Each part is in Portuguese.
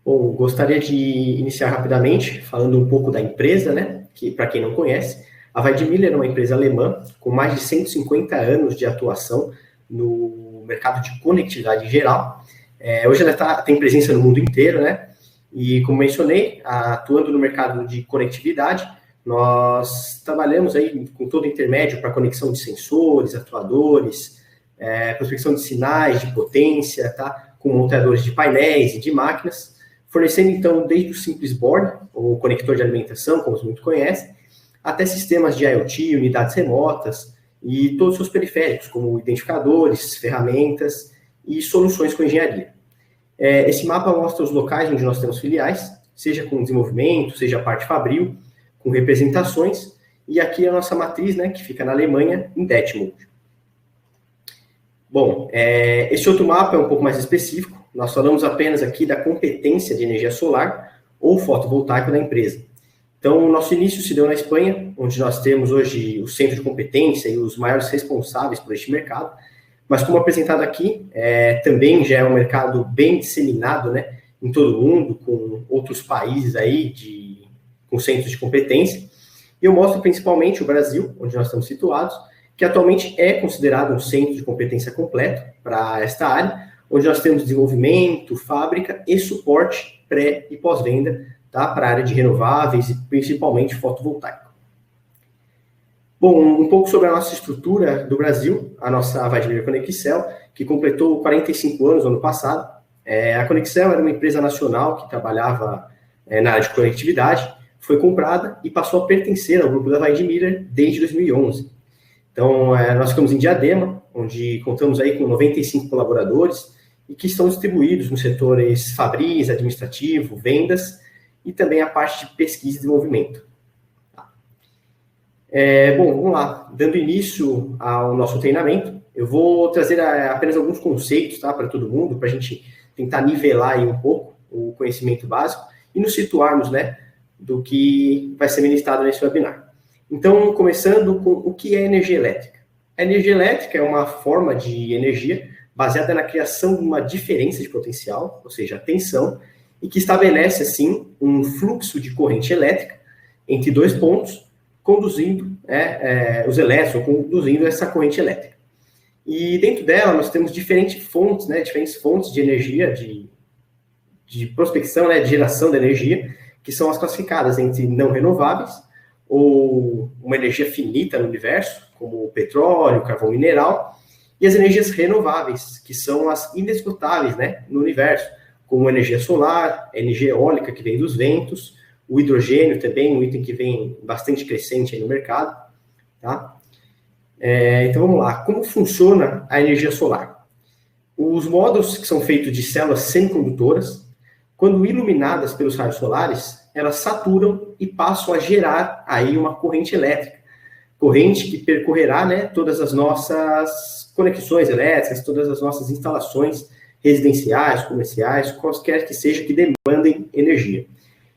Bom, gostaria de iniciar rapidamente falando um pouco da empresa, né? Que, para quem não conhece, a Weidmiller é uma empresa alemã com mais de 150 anos de atuação no mercado de conectividade em geral. Hoje ela tem presença no mundo inteiro, né? E, como mencionei, atuando no mercado de conectividade, nós trabalhamos aí com todo o intermédio para conexão de sensores, atuadores, prospecção de sinais de potência, tá? Com montadores de painéis e de máquinas, fornecendo, então, desde o simples board, ou conector de alimentação, como muitos conhecem, até sistemas de IoT, unidades remotas e todos os seus periféricos, como identificadores, ferramentas e soluções com engenharia. Esse mapa mostra os locais onde nós temos filiais, seja com desenvolvimento, seja a parte fabril, com representações, e aqui a nossa matriz, né, que fica na Alemanha, em Detmold. Bom, esse outro mapa é um pouco mais específico. Nós falamos apenas aqui da competência de energia solar ou fotovoltaica da empresa. Então, o nosso início se deu na Espanha, onde nós temos hoje o centro de competência e os maiores responsáveis por este mercado. Mas, como apresentado aqui, também já é um mercado bem disseminado, né, em todo o mundo, com outros países aí com centros de competência. E eu mostro principalmente o Brasil, onde nós estamos situados, que atualmente é considerado um centro de competência completo para esta área, onde nós temos desenvolvimento, fábrica e suporte pré- e pós-venda, tá, para a área de renováveis e principalmente fotovoltaico. Bom, um pouco sobre a nossa estrutura do Brasil, a nossa Weidmiller Conexel, que completou 45 anos no ano passado. A Conexel era uma empresa nacional que trabalhava na área de conectividade, foi comprada e passou a pertencer ao grupo da Weidmiller desde 2011. Então, nós ficamos em Diadema, onde contamos aí com 95 colaboradores e que estão distribuídos nos setores fabris, administrativo, vendas e também a parte de pesquisa e desenvolvimento. Bom, vamos lá. Dando início ao nosso treinamento, eu vou trazer apenas alguns conceitos, tá, para todo mundo, para a gente tentar nivelar aí um pouco o conhecimento básico e nos situarmos, né, do que vai ser ministrado nesse webinar. Então, começando com o que é energia elétrica. A energia elétrica é uma forma de energia baseada na criação de uma diferença de potencial, ou seja, a tensão, e que estabelece, assim, um fluxo de corrente elétrica entre dois pontos, conduzindo os elétrons, conduzindo essa corrente elétrica. E dentro dela nós temos diferentes fontes, né, diferentes fontes de energia, de prospecção, né, de geração de energia, que são as classificadas entre não renováveis, ou uma energia finita no universo, como o petróleo, carvão mineral, e as energias renováveis, que são as inesgotáveis, né, no universo, como a energia solar, a energia eólica, que vem dos ventos, o hidrogênio também, um item que vem bastante crescente aí no mercado. Tá? Então, vamos lá. Como funciona a energia solar? Os módulos que são feitos de células semicondutoras, quando iluminadas pelos raios solares, elas saturam e passam a gerar aí uma corrente elétrica. Corrente que percorrerá, né, todas as nossas conexões elétricas, todas as nossas instalações residenciais, comerciais, quaisquer que seja que demandem energia.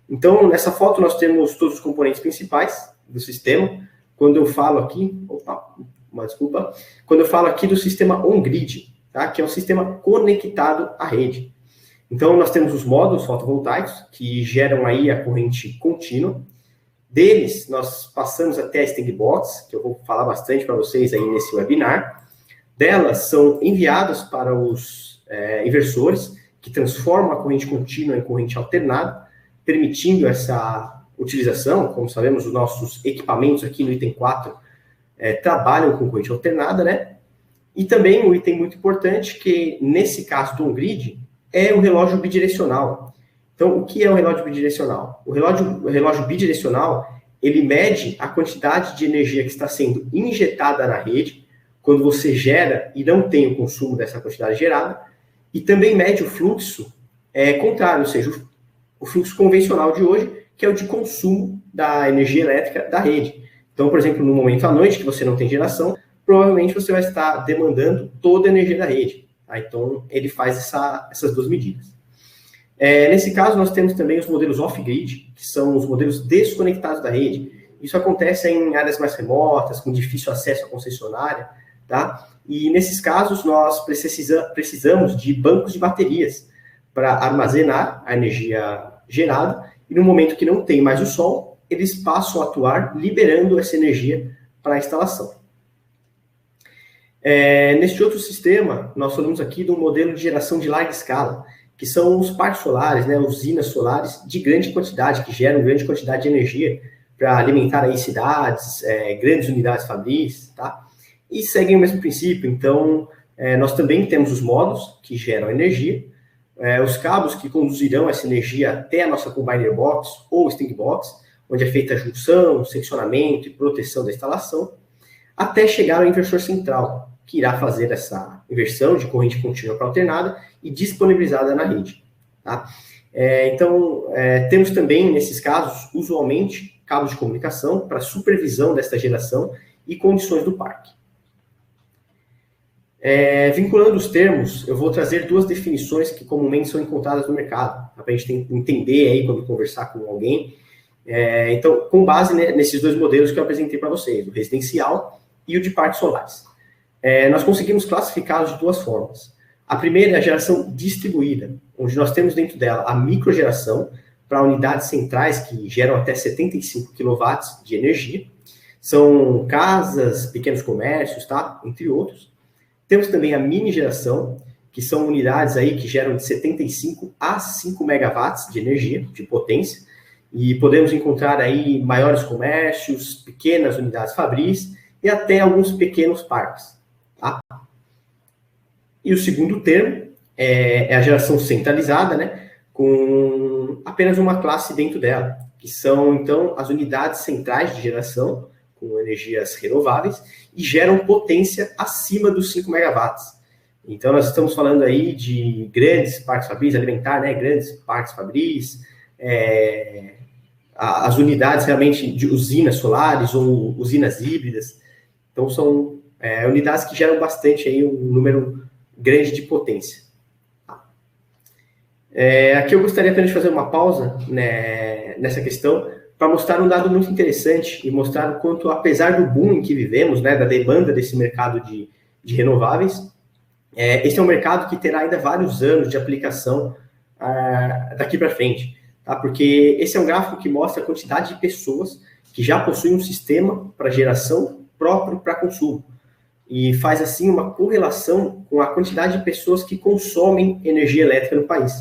Então, nessa foto nós temos todos os componentes principais do sistema. Quando eu falo aqui, quando eu falo aqui do sistema on-grid, tá, que é um sistema conectado à rede. Então, nós temos os módulos fotovoltaicos, que geram aí a corrente contínua. Deles, nós passamos até a stand box, que eu vou falar bastante para vocês aí nesse webinar. Delas são enviadas para os inversores, que transformam a corrente contínua em corrente alternada, permitindo essa utilização. Como sabemos, os nossos equipamentos aqui no item 4 trabalham com corrente alternada, né? E também um item muito importante, que nesse caso do on-grid, é o relógio bidirecional. Então, o que é o relógio bidirecional? O relógio bidirecional, ele mede a quantidade de energia que está sendo injetada na rede, quando você gera e não tem o consumo dessa quantidade gerada, e também mede o fluxo contrário, ou seja, o fluxo convencional de hoje, que é o de consumo da energia elétrica da rede. Então, por exemplo, no momento à noite, que você não tem geração, provavelmente você vai estar demandando toda a energia da rede. Tá? Então, ele faz essas duas medidas. Nesse caso, nós temos também os modelos off-grid, que são os modelos desconectados da rede. Isso acontece em áreas mais remotas, com difícil acesso à concessionária, tá? E nesses casos, nós precisamos de bancos de baterias para armazenar a energia gerada, e no momento que não tem mais o sol, eles passam a atuar liberando essa energia para a instalação. Neste outro sistema, nós falamos aqui de um modelo de geração de larga escala, que são os parques solares, né, usinas solares de grande quantidade, que geram grande quantidade de energia para alimentar aí cidades, grandes unidades fabris, tá? E seguem o mesmo princípio. Então, nós também temos os módulos que geram energia, os cabos que conduzirão essa energia até a nossa combiner box ou string box, onde é feita a junção, seccionamento e proteção da instalação, até chegar ao inversor central, que irá fazer essa inversão de corrente contínua para alternada e disponibilizada na rede. Tá? Então, temos também, nesses casos, usualmente, cabos de comunicação para supervisão desta geração e condições do parque. Vinculando os termos, eu vou trazer duas definições que comumente são encontradas no mercado, para a gente entender aí quando conversar com alguém. Então, com base nesses dois modelos que eu apresentei para vocês, o residencial e o de parques solares. Nós conseguimos classificá-los de duas formas. A primeira é a geração distribuída, onde nós temos dentro dela a microgeração para unidades centrais que geram até 75 kW de energia. São casas, pequenos comércios, tá? Entre outros. Temos também a mini geração, que são unidades aí que geram de 75 a 5 megawatts de energia, de potência, e podemos encontrar aí maiores comércios, pequenas unidades fabris e até alguns pequenos parques. Tá? E o segundo termo é a geração centralizada, né, com apenas uma classe dentro dela, que são, então, as unidades centrais de geração, com energias renováveis, e geram potência acima dos 5 megawatts. Então, nós estamos falando aí de grandes parques fabris, alimentar, né, grandes parques fabris, as unidades realmente de usinas solares ou usinas híbridas. Então, são unidades que geram bastante aí, um número grande de potência. Aqui eu gostaria apenas de fazer uma pausa, né, nessa questão, para mostrar um dado muito interessante e mostrar o quanto, apesar do boom em que vivemos, né, da demanda desse mercado de renováveis, esse é um mercado que terá ainda vários anos de aplicação daqui para frente, tá? Porque esse é um gráfico que mostra a quantidade de pessoas que já possuem um sistema para geração próprio para consumo e faz, assim, uma correlação com a quantidade de pessoas que consomem energia elétrica no país.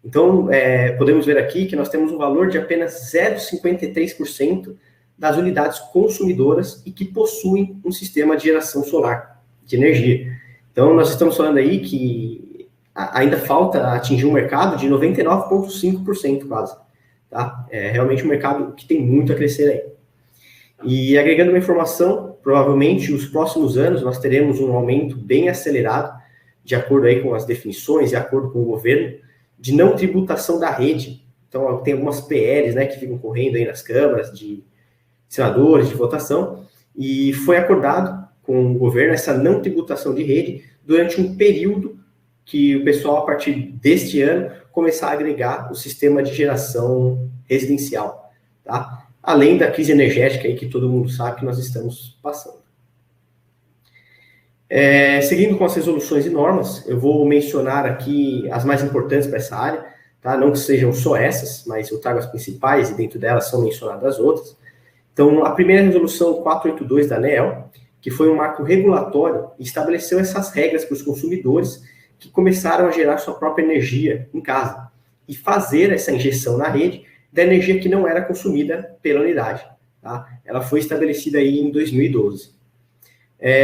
Então, podemos ver aqui que nós temos um valor de apenas 0,53% das unidades consumidoras e que possuem um sistema de geração solar, de energia. Então, nós estamos falando aí que ainda falta atingir um mercado de 99,5% quase. Tá? É realmente um mercado que tem muito a crescer aí. E agregando uma informação, provavelmente nos próximos anos nós teremos um aumento bem acelerado, de acordo aí com as definições, de acordo com o governo, de não tributação da rede. Então, tem algumas PLs, né, que ficam correndo aí nas câmaras de senadores, de votação, e foi acordado com o governo essa não tributação de rede durante um período que o pessoal, a partir deste ano, começar a agregar o sistema de geração residencial, tá? Além da crise energética aí que todo mundo sabe que nós estamos passando. Seguindo com as resoluções e normas, eu vou mencionar aqui as mais importantes para essa área, tá? Não que sejam só essas, mas eu trago as principais e dentro delas são mencionadas as outras. Então, a primeira resolução 482 da ANEEL, que foi um marco regulatório e estabeleceu essas regras para os consumidores que começaram a gerar sua própria energia em casa e fazer essa injeção na rede da energia que não era consumida pela unidade. Tá? Ela foi estabelecida aí em 2012.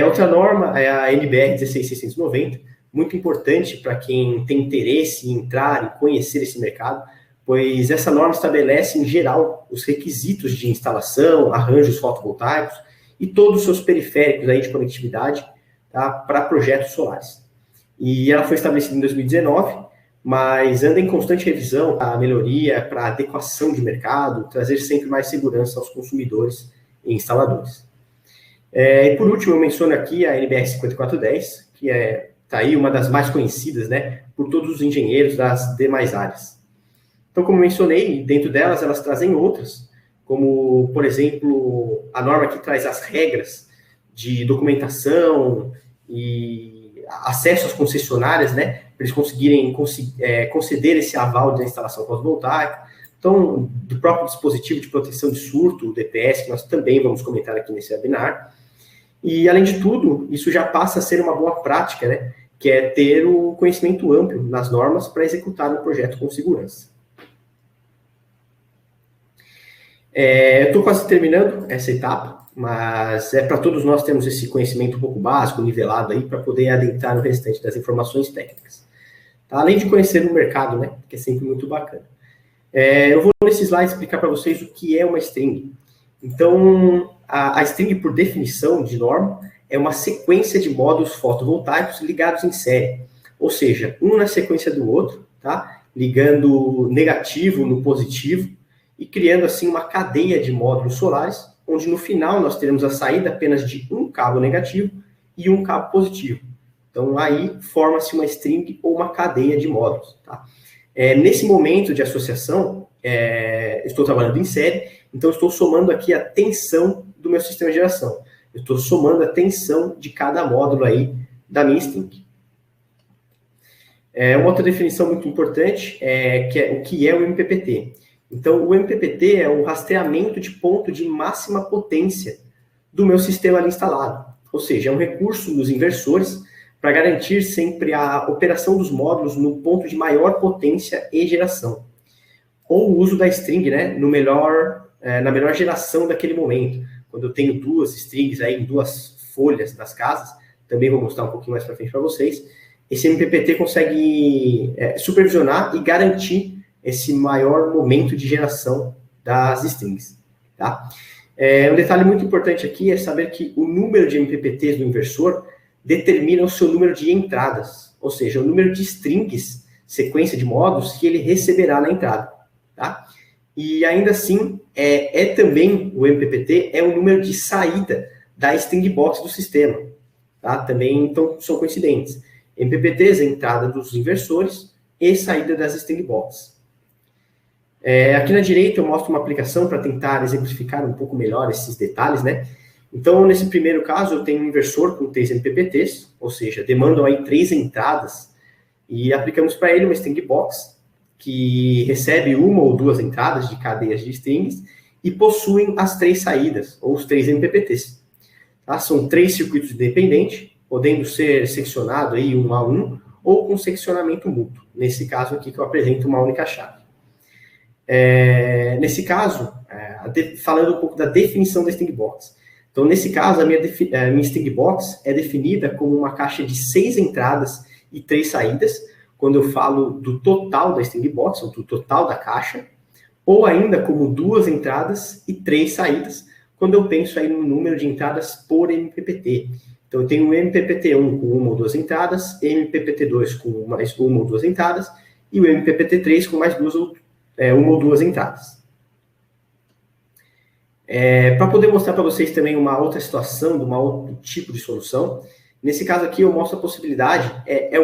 Outra norma é a NBR 16690, muito importante para quem tem interesse em entrar e conhecer esse mercado, pois essa norma estabelece, em geral, os requisitos de instalação, arranjos fotovoltaicos e todos os seus periféricos aí de conectividade, tá, para projetos solares. E ela foi estabelecida em 2019, mas anda em constante revisão, a melhoria para adequação de mercado, trazer sempre mais segurança aos consumidores e instaladores. E por último, eu menciono aqui a NBR 5410, que tá aí uma das mais conhecidas, né, por todos os engenheiros das demais áreas. Então, como mencionei, dentro delas, elas trazem outras, como, por exemplo, a norma que traz as regras de documentação e acesso às concessionárias, né, para eles conseguirem conceder esse aval de instalação fotovoltaica. Então, do próprio dispositivo de proteção de surto, o DPS, que nós também vamos comentar aqui nesse webinar. E, além de tudo, isso já passa a ser uma boa prática, né? Que é ter o conhecimento amplo nas normas para executar um projeto com segurança. Eu estou quase terminando essa etapa, mas é para todos nós termos esse conhecimento um pouco básico, nivelado aí, para poder adentrar no restante das informações técnicas. Tá? Além de conhecer o mercado, né? Que é sempre muito bacana. Eu vou nesse slide explicar para vocês o que é uma string. Então, a string, por definição de norma, é uma sequência de módulos fotovoltaicos ligados em série. Ou seja, um na sequência do outro, tá? Ligando negativo no positivo e criando, assim, uma cadeia de módulos solares, onde no final nós teremos a saída apenas de um cabo negativo e um cabo positivo. Então, aí forma-se uma string ou uma cadeia de módulos, tá? Nesse momento de associação, estou trabalhando em série, então estou somando aqui a tensão do meu sistema de geração. Eu estou somando a tensão de cada módulo aí da minha string. Uma outra definição muito importante o que é o MPPT. Então, o MPPT é o rastreamento de ponto de máxima potência do meu sistema ali instalado. Ou seja, é um recurso dos inversores para garantir sempre a operação dos módulos no ponto de maior potência e geração. Ou o uso da string, né, na melhor geração daquele momento. Quando eu tenho duas strings aí, em duas folhas das casas, também vou mostrar um pouquinho mais para frente para vocês, esse MPPT consegue supervisionar e garantir esse maior momento de geração das strings. Tá? Um detalhe muito importante aqui é saber que o número de MPPTs do inversor determina o seu número de entradas, ou seja, o número de strings, sequência de módulos, que ele receberá na entrada. Tá? E ainda assim, também o MPPT é o número de saída da string box do sistema. Tá? Também, então, são coincidentes. MPPTs é entrada dos inversores e saída das string box. Aqui na direita eu mostro uma aplicação para tentar exemplificar um pouco melhor esses detalhes, né? Então, nesse primeiro caso, eu tenho um inversor com 3 MPPTs, ou seja, demandam aí 3 entradas, e aplicamos para ele uma string box, que recebe uma ou duas entradas de cadeias de strings, e possuem as 3 saídas, ou os 3 MPPTs. Tá? São 3 circuitos independentes, podendo ser seccionado aí um a um, ou com seccionamento mútuo. Nesse caso aqui que eu apresento uma única chave. Nesse caso, falando um pouco da definição da string box. Então, nesse caso, a minha string box é definida como uma caixa de 6 entradas e 3 saídas, quando eu falo do total da string box, ou do total da caixa, ou ainda como 2 entradas e 3 saídas, quando eu penso aí no número de entradas por MPPT. Então, eu tenho o MPPT1 com 1 ou 2 entradas, MPPT2 com mais 1 ou 2 entradas, e o MPPT3 com mais 1 ou 2 entradas. Para poder mostrar para vocês também uma outra situação, de um outro tipo de solução, nesse caso aqui eu mostro a possibilidade,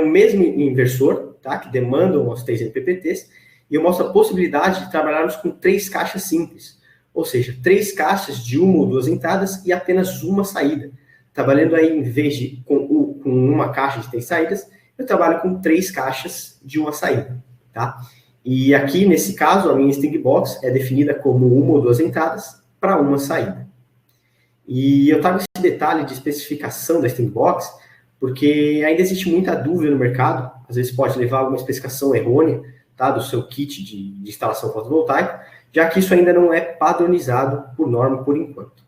o mesmo inversor, tá, que demandam os 3 MPPTs, e eu mostro a possibilidade de trabalharmos com 3 caixas simples, ou seja, 3 caixas de 1 ou 2 entradas e apenas uma saída. Trabalhando aí, em vez de com uma caixa de 3 saídas, eu trabalho com 3 caixas de uma saída. Tá? E aqui, nesse caso, a minha string box é definida como 1 ou 2 entradas para uma saída. E eu trago esse detalhe de especificação da string box, porque ainda existe muita dúvida no mercado, às vezes pode levar a alguma especificação errônea, tá, do seu kit de instalação fotovoltaica, já que isso ainda não é padronizado por norma por enquanto.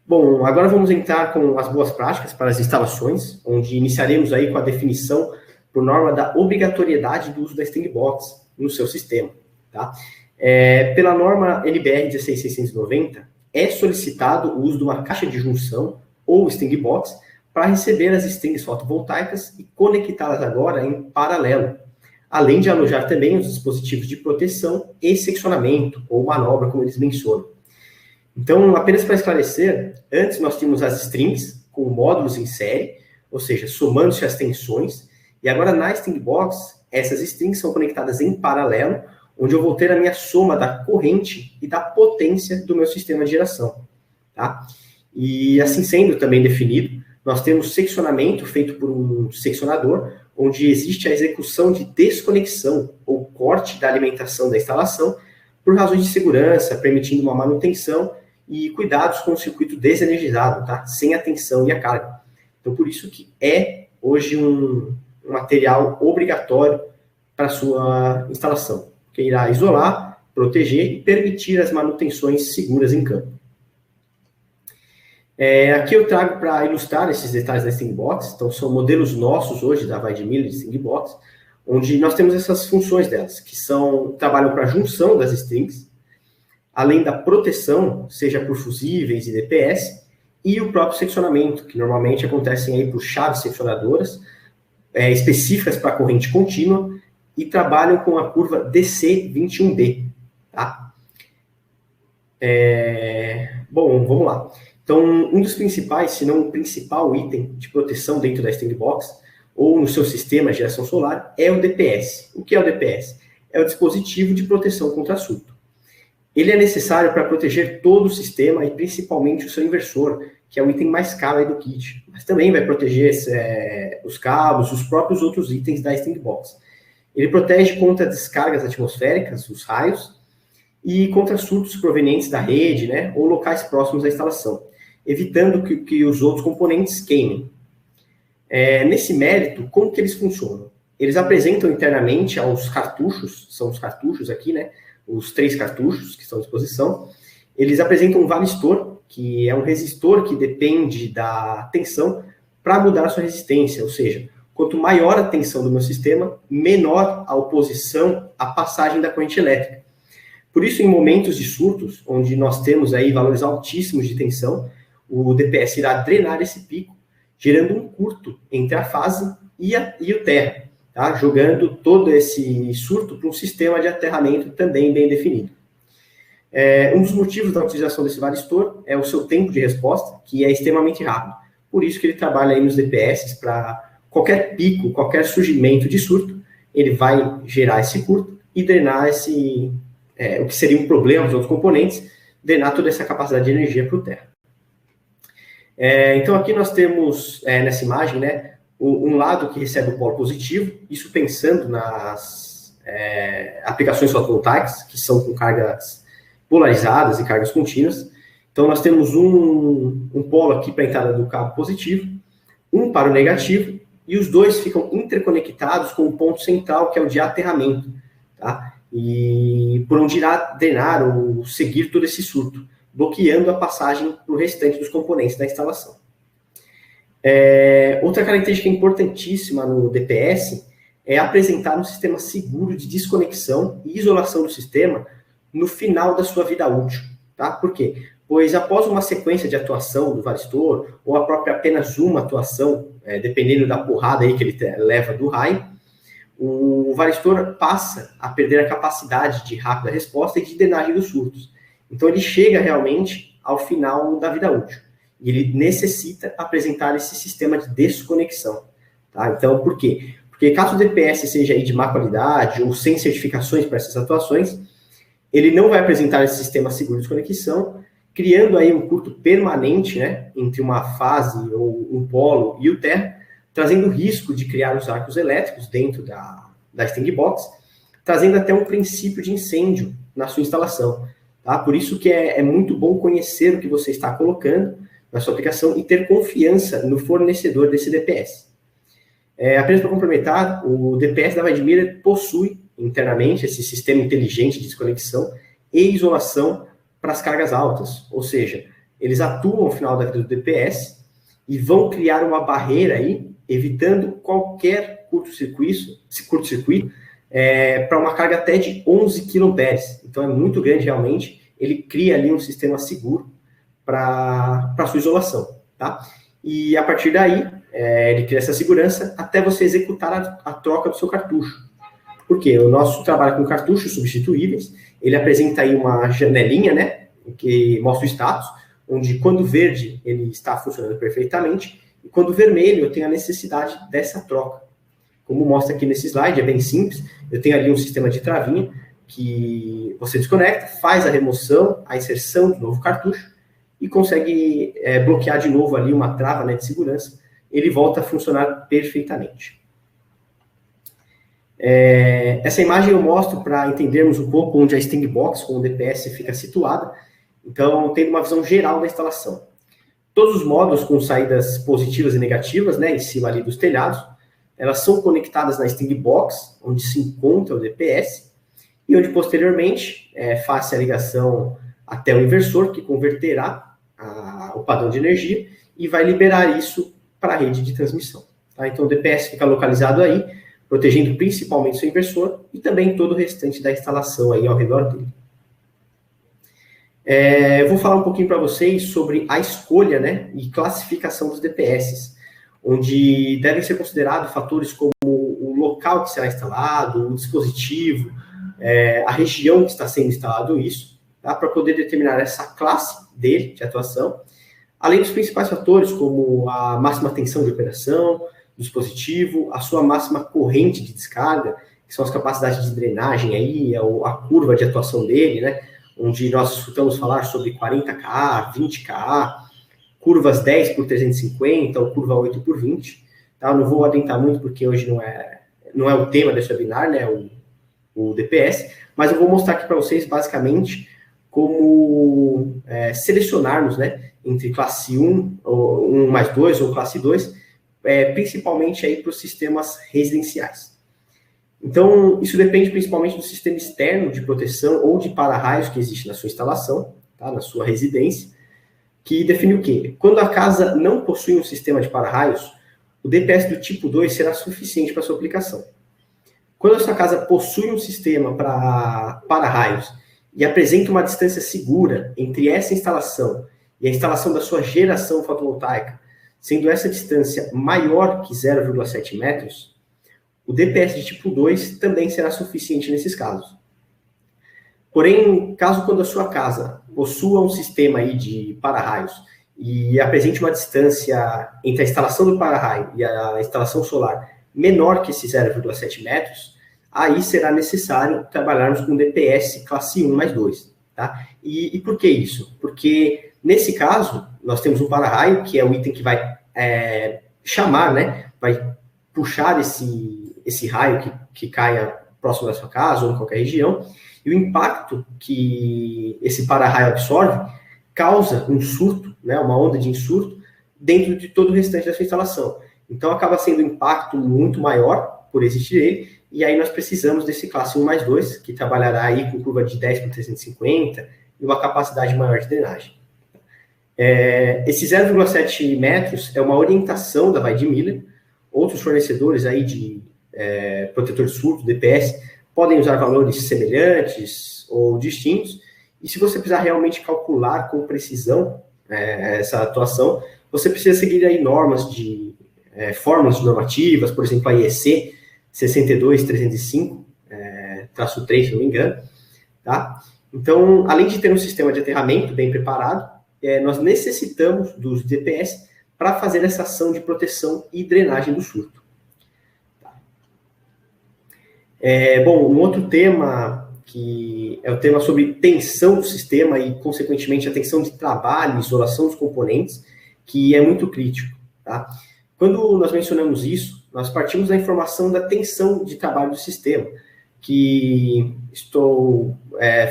Bom, agora vamos entrar com as boas práticas para as instalações, onde iniciaremos aí com a definição por norma da obrigatoriedade do uso da string box no seu sistema. Tá? Pela norma NBR 16690, é solicitado o uso de uma caixa de junção ou string box para receber as strings fotovoltaicas e conectá-las agora em paralelo, além de alojar também os dispositivos de proteção e seccionamento, ou manobra, como eles mencionam. Então, apenas para esclarecer, antes nós tínhamos as strings com módulos em série, ou seja, somando-se as tensões, e agora na string box, essas strings são conectadas em paralelo, onde eu vou ter a minha soma da corrente e da potência do meu sistema de geração. Tá? E assim sendo também definido, nós temos seccionamento feito por um seccionador, onde existe a execução de desconexão ou corte da alimentação da instalação por razões de segurança, permitindo uma manutenção e cuidados com o circuito desenergizado, tá? Sem a tensão e a carga. Então, por isso que é hoje um material obrigatório para sua instalação, que irá isolar, proteger e permitir as manutenções seguras em campo. Aqui eu trago para ilustrar esses detalhes da Stingbox. Então, são modelos nossos hoje da Weidmiller de Stingbox, onde nós temos essas funções delas, que trabalham para a junção das strings, além da proteção, seja por fusíveis e DPS, e o próprio seccionamento, que normalmente acontecem aí por chaves seccionadoras, específicas para corrente contínua, e trabalham com a curva DC21B. Tá? Bom, vamos lá. Então, um dos principais, se não o principal item de proteção dentro da Stingbox, ou no seu sistema de geração solar, é o DPS. O que é o DPS? É o dispositivo de proteção contra surto. Ele é necessário para proteger todo o sistema e principalmente o seu inversor, que é o item mais caro aí do kit. Mas também vai proteger os cabos, os próprios outros itens da Stingbox. Ele protege contra descargas atmosféricas, os raios, e contra surtos provenientes da rede, né, ou locais próximos à instalação, evitando que os outros componentes queimem. Nesse mérito, como que eles funcionam? Eles apresentam internamente aos cartuchos, são os cartuchos aqui, né, os 3 cartuchos que estão à disposição, eles apresentam um varistor, que é um resistor que depende da tensão para mudar a sua resistência, ou seja, quanto maior a tensão do meu sistema, menor a oposição à passagem da corrente elétrica. Por isso, em momentos de surtos, onde nós temos aí valores altíssimos de tensão, o DPS irá drenar esse pico, gerando um curto entre a fase e o terra, tá? Jogando todo esse surto para um sistema de aterramento também bem definido. Um dos motivos da utilização desse varistor é o seu tempo de resposta, que é extremamente rápido. Por isso que ele trabalha aí nos DPS para qualquer pico, qualquer surgimento de surto, ele vai gerar esse curto e drenar o que seria um problema dos outros componentes, drenar toda essa capacidade de energia para o terra. Então, aqui nós temos, nessa imagem, né, um lado que recebe o polo positivo, isso pensando nas aplicações fotovoltaicas, que são com cargas polarizadas e cargas contínuas. Então, nós temos um polo aqui para a entrada do cabo positivo, um para o negativo, e os dois ficam interconectados com o ponto central, que é o de aterramento, tá? E por onde irá drenar ou seguir todo esse surto, bloqueando a passagem para o restante dos componentes da instalação. Outra característica importantíssima no DPS é apresentar um sistema seguro de desconexão e isolação do sistema no final da sua vida útil. Tá? Por quê? Pois após uma sequência de atuação do varistor, ou a própria apenas uma atuação, dependendo da porrada aí que ele leva do raio, o varistor passa a perder a capacidade de rápida resposta e de drenagem dos surtos. Então, ele chega realmente ao final da vida útil. E ele necessita apresentar esse sistema de desconexão. Tá? Então, por quê? Porque caso o DPS seja aí de má qualidade ou sem certificações para essas atuações, ele não vai apresentar esse sistema seguro de desconexão, criando aí um curto permanente, né, entre uma fase ou um polo e o terra, trazendo o risco de criar os arcos elétricos dentro da Stingbox, trazendo até um princípio de incêndio na sua instalação. Tá? Por isso que é muito bom conhecer o que você está colocando na sua aplicação e ter confiança no fornecedor desse DPS. Apenas para complementar, o DPS da Weidmiller possui internamente esse sistema inteligente de desconexão e isolação para as cargas altas, ou seja, eles atuam ao final da vida do DPS e vão criar uma barreira aí, evitando qualquer curto-circuito para uma carga até de 11 kA. Então é muito grande realmente, ele cria ali um sistema seguro para sua isolação, tá? E a partir daí, ele cria essa segurança até você executar a troca do seu cartucho. Por quê? O nosso trabalho com cartuchos substituíveis, ele apresenta aí uma janelinha, né, que mostra o status, onde quando verde ele está funcionando perfeitamente, e quando vermelho eu tenho a necessidade dessa troca. Como mostra aqui nesse slide, é bem simples, eu tenho ali um sistema de travinha que você desconecta, faz a remoção, a inserção do novo cartucho, e consegue bloquear de novo ali uma trava, né, de segurança, ele volta a funcionar perfeitamente. Essa imagem eu mostro para entendermos um pouco onde a Sting Box com o DPS fica situada, então tendo uma visão geral da instalação. Todos os módulos com saídas positivas e negativas, né, em cima ali dos telhados, elas são conectadas na Sting Box, onde se encontra o DPS, e onde posteriormente faz a ligação até o inversor, que converterá o padrão de energia e vai liberar isso para a rede de transmissão. Tá? Então o DPS fica localizado aí, protegendo principalmente seu inversor e também todo o restante da instalação aí ao redor dele. Eu vou falar um pouquinho para vocês sobre a escolha, né, e classificação dos DPS, onde devem ser considerados fatores como o local que será instalado, o dispositivo, a região que está sendo instalado isso, tá, para poder determinar essa classe dele de atuação, além dos principais fatores como a máxima tensão de operação do dispositivo, a sua máxima corrente de descarga, que são as capacidades de drenagem aí, a curva de atuação dele, né, onde nós escutamos falar sobre 40K, 20K, curvas 10 por 350 ou curva 8 por 20. Tá? Eu não vou adentrar muito porque hoje não é o tema desse webinar, né, o DPS, mas eu vou mostrar aqui para vocês basicamente como selecionarmos, né, entre classe 1, ou 1 mais 2 ou classe 2, principalmente aí para os sistemas residenciais. Então, isso depende principalmente do sistema externo de proteção ou de para-raios que existe na sua instalação, tá, na sua residência, que define o quê? Quando a casa não possui um sistema de para-raios, o DPS do tipo 2 será suficiente para sua aplicação. Quando a sua casa possui um sistema para para-raios e apresenta uma distância segura entre essa instalação e a instalação da sua geração fotovoltaica, sendo essa distância maior que 0,7 metros, o DPS de tipo 2 também será suficiente nesses casos. Porém, caso quando a sua casa possua um sistema aí de para-raios e apresente uma distância entre a instalação do para-raio e a instalação solar menor que esse 0,7 metros, aí será necessário trabalharmos com DPS classe 1 mais 2. Tá? E por que isso? Porque, nesse caso, nós temos um para-raio, que é o item que vai chamar, né, vai puxar esse raio que caia próximo da sua casa ou em qualquer região, e o impacto que esse para-raio absorve causa um surto, né, uma onda de insurto, dentro de todo o restante da sua instalação. Então, acaba sendo um impacto muito maior por existir ele, e aí nós precisamos desse classe 1 mais 2, que trabalhará aí com curva de 10 por 350 e uma capacidade maior de drenagem. Esse 0,7 metros é uma orientação da Weide-Miller. Outros fornecedores aí de protetor de surto, DPS, podem usar valores semelhantes ou distintos, e se você precisar realmente calcular com precisão essa atuação, você precisa seguir aí normas de fórmulas normativas, por exemplo, a IEC 62305, traço 3, se não me engano, tá? Então, além de ter um sistema de aterramento bem preparado, nós necessitamos dos DPS para fazer essa ação de proteção e drenagem do surto. Tá? Bom, um outro tema que é o tema sobre tensão do sistema e, consequentemente, a tensão de trabalho, isolação dos componentes, que é muito crítico. Tá? Quando nós mencionamos isso, nós partimos da informação da tensão de trabalho do sistema, que estou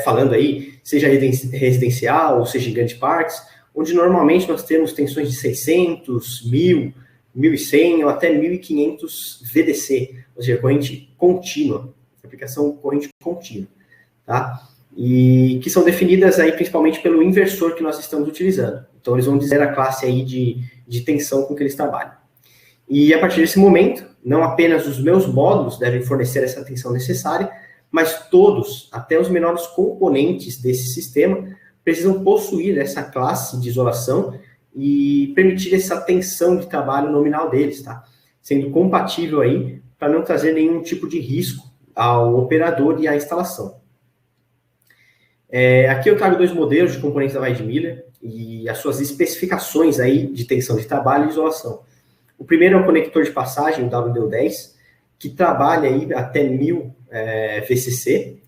falando aí, seja residencial ou seja em grandes parques, onde normalmente nós temos tensões de 600, 1000, 1100 ou até 1500 VDC, ou seja, corrente contínua, aplicação corrente contínua, tá? E que são definidas aí principalmente pelo inversor que nós estamos utilizando. Então, eles vão dizer a classe aí de tensão com que eles trabalham. E a partir desse momento, não apenas os meus módulos devem fornecer essa tensão necessária, mas todos, até os menores componentes desse sistema, precisam possuir essa classe de isolação e permitir essa tensão de trabalho nominal deles, tá? Sendo compatível aí para não trazer nenhum tipo de risco ao operador e à instalação. Aqui eu trago dois modelos de componentes da Weide-Miller e as suas especificações aí de tensão de trabalho e isolação. O primeiro é o conector de passagem, o WD10, que trabalha aí até 1000 VCC.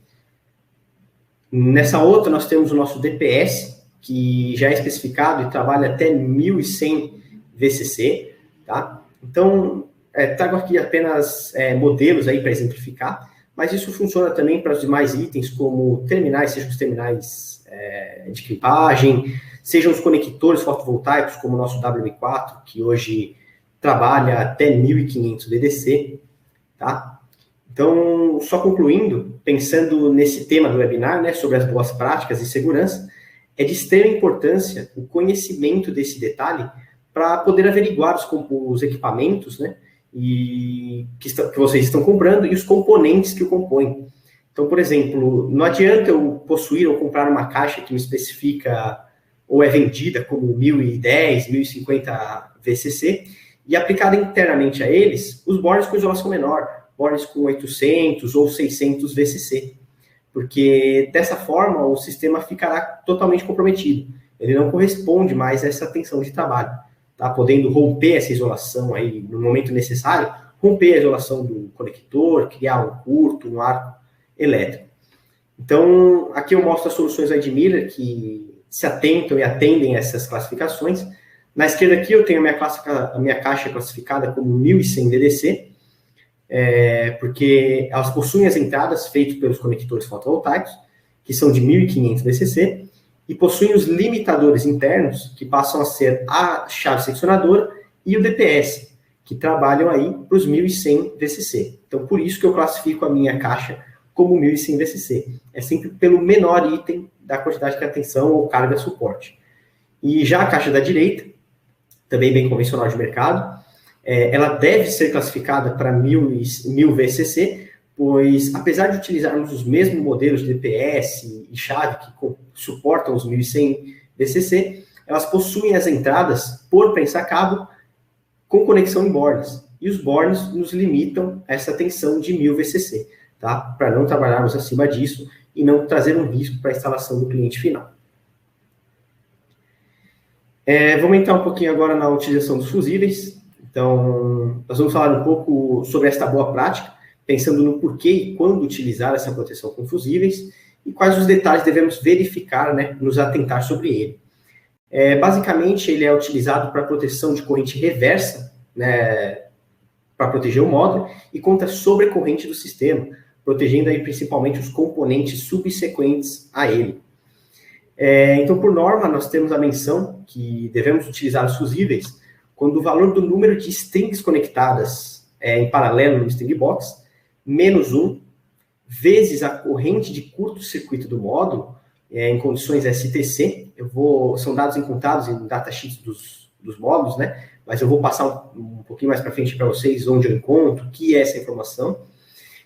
Nessa outra, nós temos o nosso DPS, que já é especificado e trabalha até 1.100 VCC, tá? Então, trago aqui apenas modelos aí para exemplificar, mas isso funciona também para os demais itens, como terminais, sejam os terminais de clipagem, sejam os conectores fotovoltaicos, como o nosso WM4, que hoje trabalha até 1.500 VDC, tá? Então, só concluindo, pensando nesse tema do webinar, né, sobre as boas práticas e segurança, é de extrema importância o conhecimento desse detalhe para poder averiguar os equipamentos, né, que vocês estão comprando e os componentes que o compõem. Então, por exemplo, não adianta eu possuir ou comprar uma caixa que me especifica ou é vendida como 1.010, 1.050 VCC e aplicada internamente a eles os bornes com isolação menor, bornes com 800 ou 600 VCC, porque dessa forma o sistema ficará totalmente comprometido. Ele não corresponde mais a essa tensão de trabalho, tá? Podendo romper essa isolação aí no momento necessário, romper a isolação do conector, criar um curto, um arco elétrico. Então, aqui eu mostro as soluções Edmiller que se atentam e atendem a essas classificações. Na esquerda aqui eu tenho a minha caixa classificada como 1.100 VDC, porque elas possuem as entradas feitas pelos conectores fotovoltaicos, que são de 1.500 VCC, e possuem os limitadores internos, que passam a ser a chave seccionadora e o DPS, que trabalham aí para os 1.100 VCC. Então, por isso que eu classifico a minha caixa como 1.100 VCC. É sempre pelo menor item da quantidade de atenção ou carga suporte. E já a caixa da direita, também bem convencional de mercado, ela deve ser classificada para 1.000 VCC, pois, apesar de utilizarmos os mesmos modelos de DPS e chave que suportam os 1.100 VCC, elas possuem as entradas por prensa-cabo com conexão em bornes. E os bornes nos limitam a essa tensão de 1.000 VCC, tá? Para não trabalharmos acima disso e não trazer um risco para a instalação do cliente final. Vamos entrar um pouquinho agora na utilização dos fusíveis. Então, nós vamos falar um pouco sobre esta boa prática, pensando no porquê e quando utilizar essa proteção com fusíveis e quais os detalhes devemos verificar, né, nos atentar sobre ele. Basicamente, ele é utilizado para proteção de corrente reversa, né, para proteger o módulo, e contra a sobrecorrente do sistema, protegendo aí principalmente os componentes subsequentes a ele. Então, por norma, nós temos a menção que devemos utilizar os fusíveis quando o valor do número de strings conectadas em paralelo no string box, menos 1, vezes a corrente de curto-circuito do módulo, em condições STC, são dados encontrados em datasheets dos módulos, né? Mas eu vou passar um pouquinho mais para frente para vocês onde eu encontro, o que é essa informação.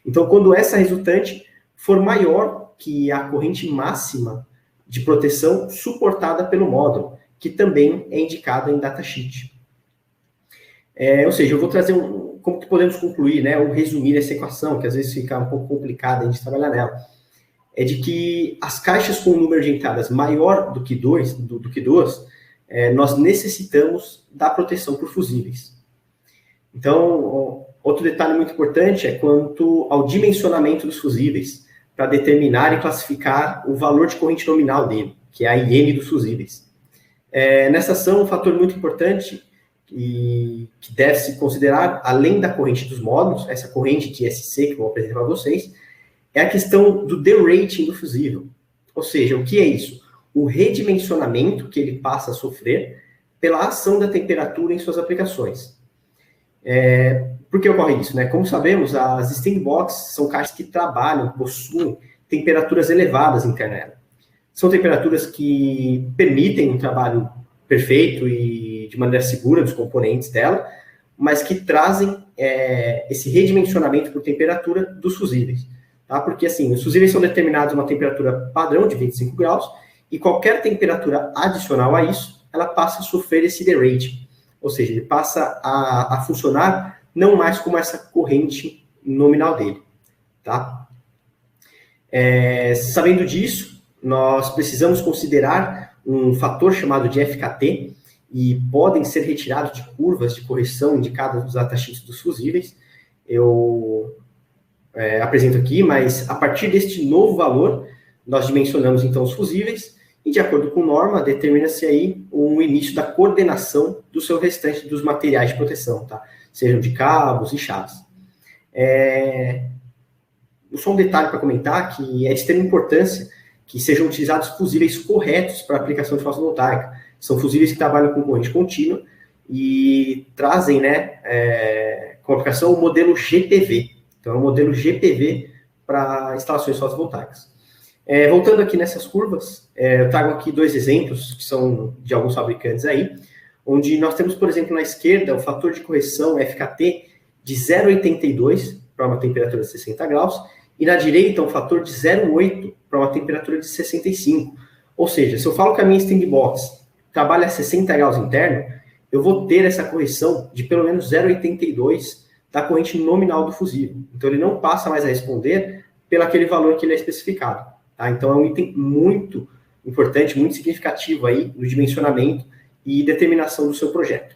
Então, quando essa resultante for maior que a corrente máxima de proteção suportada pelo módulo, que também é indicada em datasheet. Ou seja, eu vou trazer como que podemos concluir, né, ou resumir essa equação, que às vezes fica um pouco complicada a gente trabalhar nela. É de que as caixas com um número de entradas maior do que duas, nós necessitamos da proteção por fusíveis. Então, outro detalhe muito importante é quanto ao dimensionamento dos fusíveis, para determinar e classificar o valor de corrente nominal dele, que é a IN dos fusíveis. Nessa ação, um fator muito importante e que deve se considerar, além da corrente dos módulos, essa corrente de SC que eu vou apresentar para vocês, é a questão do derating do fusível. Ou seja, o que é isso? O redimensionamento que ele passa a sofrer pela ação da temperatura em suas aplicações. Por que ocorre isso, né? Como sabemos, as string box são caixas que trabalham, possuem temperaturas elevadas interna nela. São temperaturas que permitem um trabalho perfeito e de maneira segura dos componentes dela, mas que trazem esse redimensionamento por temperatura dos fusíveis. Tá? Porque, assim, os fusíveis são determinados a uma temperatura padrão de 25 graus, e qualquer temperatura adicional a isso, ela passa a sofrer esse derating. Ou seja, ele passa a funcionar não mais como essa corrente nominal dele. Tá? Sabendo disso, nós precisamos considerar um fator chamado de FKT, e podem ser retirados de curvas de correção indicadas nos datasheets dos fusíveis. Eu apresento aqui, mas a partir deste novo valor, nós dimensionamos então os fusíveis e, de acordo com norma, determina-se aí o início da coordenação do seu restante dos materiais de proteção, tá? Sejam de cabos e chaves. Só um detalhe para comentar, que é de extrema importância que sejam utilizados fusíveis corretos para aplicação de fotovoltaica. São fusíveis que trabalham com corrente contínua e trazem, né, com aplicação o modelo GPV. Então, é o modelo GPV para instalações fotovoltaicas. Voltando aqui nessas curvas, eu trago aqui dois exemplos, que são de alguns fabricantes aí, onde nós temos, por exemplo, na esquerda, o fator de correção FKT de 0,82 para uma temperatura de 60 graus, e na direita, um fator de 0,8 para uma temperatura de 65. Ou seja, se eu falo que a minha stand box trabalha a 60 graus interno, eu vou ter essa correção de pelo menos 0,82 da corrente nominal do fusível. Então, ele não passa mais a responder pelo aquele valor que ele é especificado. Tá? Então, é um item muito importante, muito significativo aí no dimensionamento e determinação do seu projeto.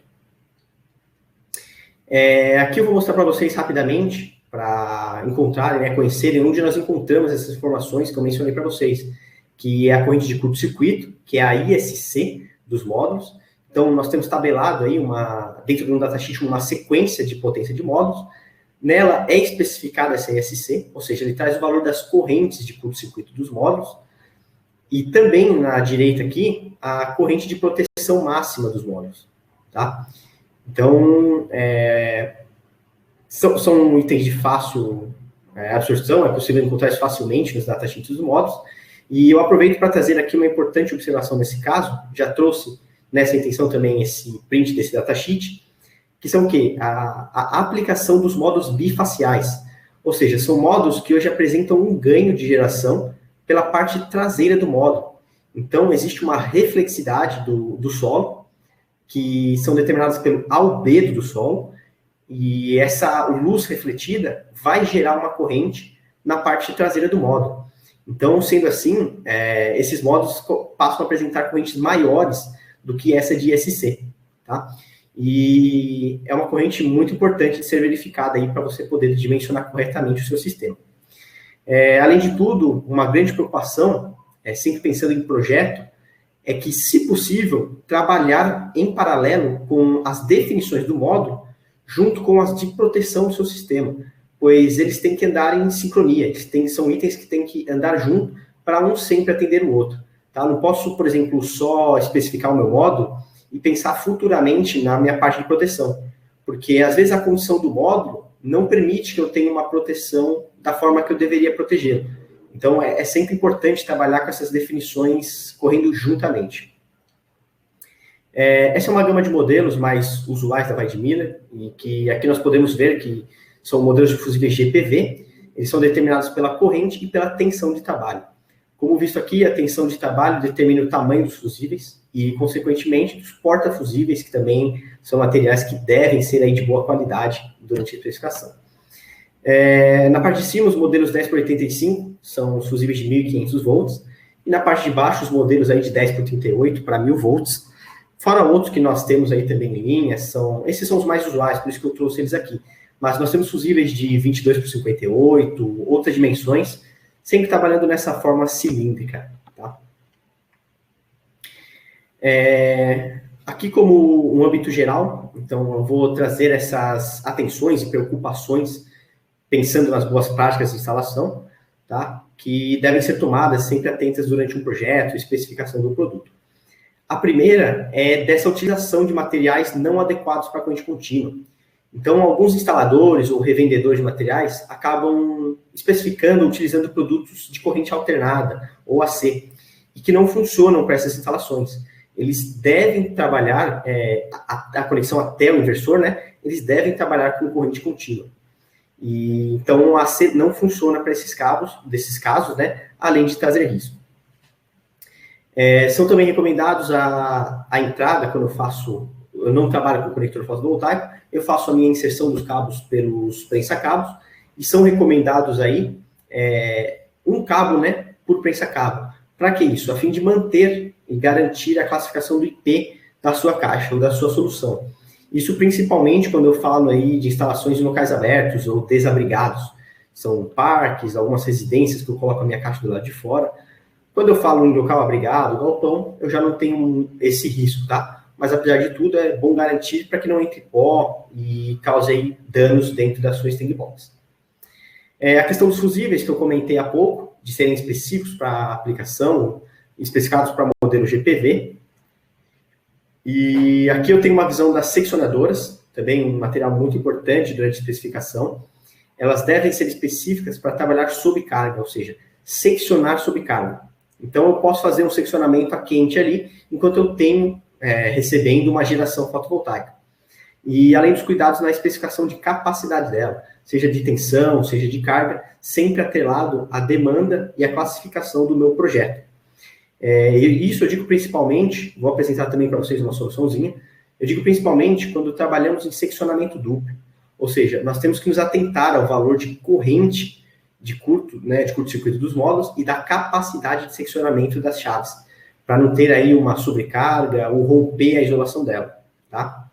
Aqui eu vou mostrar para vocês rapidamente, para encontrarem, né, conhecerem onde nós encontramos essas informações que eu mencionei para vocês, que é a corrente de curto-circuito, que é a ISC dos módulos. Então, nós temos tabelado aí, dentro de um datasheet, uma sequência de potência de módulos. Nela é especificada essa ISC, ou seja, ele traz o valor das correntes de curto-circuito dos módulos. E também, na direita aqui, a corrente de proteção máxima dos módulos. Tá? Então, são itens de fácil absorção, é possível encontrar isso facilmente nos datasheets dos módulos. E eu aproveito para trazer aqui uma importante observação nesse caso, já trouxe nessa intenção também esse print desse datasheet, que são o quê? A aplicação dos módulos bifaciais, ou seja, são módulos que hoje apresentam um ganho de geração pela parte traseira do módulo. Então, existe uma reflexidade do solo, que são determinadas pelo albedo do solo, e essa luz refletida vai gerar uma corrente na parte traseira do módulo. Então, sendo assim, esses módulos passam a apresentar correntes maiores do que essa de ISC, tá? E é uma corrente muito importante de ser verificada aí para você poder dimensionar corretamente o seu sistema. Além de tudo, uma grande preocupação, sempre pensando em projeto, é que, se possível, trabalhar em paralelo com as definições do módulo, junto com as de proteção do seu sistema, pois eles têm que andar em sincronia, são itens que têm que andar junto para um sempre atender o outro. Tá? Não posso, por exemplo, só especificar o meu módulo e pensar futuramente na minha parte de proteção, porque às vezes a condição do módulo não permite que eu tenha uma proteção da forma que eu deveria protegê-lo. Então, é sempre importante trabalhar com essas definições correndo juntamente. Essa é uma gama de modelos mais usuais da Weidmiller, e que aqui nós podemos ver que são modelos de fusíveis GPV, eles são determinados pela corrente e pela tensão de trabalho. Como visto aqui, a tensão de trabalho determina o tamanho dos fusíveis e, consequentemente, dos porta-fusíveis, que também são materiais que devem ser aí de boa qualidade durante a especificação. Na parte de cima, os modelos 10x85 são os fusíveis de 1.500 volts, e na parte de baixo, os modelos aí de 10x38 para 1.000 volts, fora outros que nós temos aí também em linha, esses são os mais usuais, por isso que eu trouxe eles aqui. Mas nós temos fusíveis de 22x58, outras dimensões, sempre trabalhando nessa forma cilíndrica. Tá? Aqui, como um âmbito geral, então eu vou trazer essas atenções e preocupações, pensando nas boas práticas de instalação, tá? Que devem ser tomadas sempre atentas durante um projeto, especificação do produto. A primeira é dessa utilização de materiais não adequados para a corrente contínua. Então, alguns instaladores ou revendedores de materiais acabam especificando, utilizando produtos de corrente alternada, ou AC, e que não funcionam para essas instalações. Eles devem trabalhar, a conexão até o inversor, né? Eles devem trabalhar com corrente contínua. E, então, o AC não funciona para desses casos, né? Além de trazer risco. São também recomendados a entrada, quando eu não trabalho com conector fotovoltaico, eu faço a minha inserção dos cabos pelos prensa-cabos, e são recomendados aí um cabo, né, por prensa-cabo. Para que isso? A fim de manter e garantir a classificação do IP da sua caixa ou da sua solução. Isso principalmente quando eu falo aí de instalações em locais abertos ou desabrigados. São parques, algumas residências que eu coloco a minha caixa do lado de fora. Quando eu falo em local abrigado, galpão, eu já não tenho esse risco, tá? Mas, apesar de tudo, é bom garantir para que não entre pó e cause aí danos dentro da sua Sting Box. A questão dos fusíveis, que eu comentei há pouco, de serem específicos para a aplicação, especificados para modelo GPV. E aqui eu tenho uma visão das seccionadoras, também um material muito importante durante a especificação. Elas devem ser específicas para trabalhar sob carga, ou seja, seccionar sob carga. Então, eu posso fazer um seccionamento a quente ali, enquanto eu tenho recebendo uma geração fotovoltaica. E além dos cuidados na especificação de capacidade dela, seja de tensão, seja de carga, sempre atrelado à demanda e à classificação do meu projeto. E isso eu digo principalmente, vou apresentar também para vocês uma soluçãozinha, eu digo principalmente quando trabalhamos em seccionamento duplo. Ou seja, nós temos que nos atentar ao valor de corrente de curto-circuito dos módulos e da capacidade de seccionamento das chaves, para não ter aí uma sobrecarga ou romper a isolação dela, tá?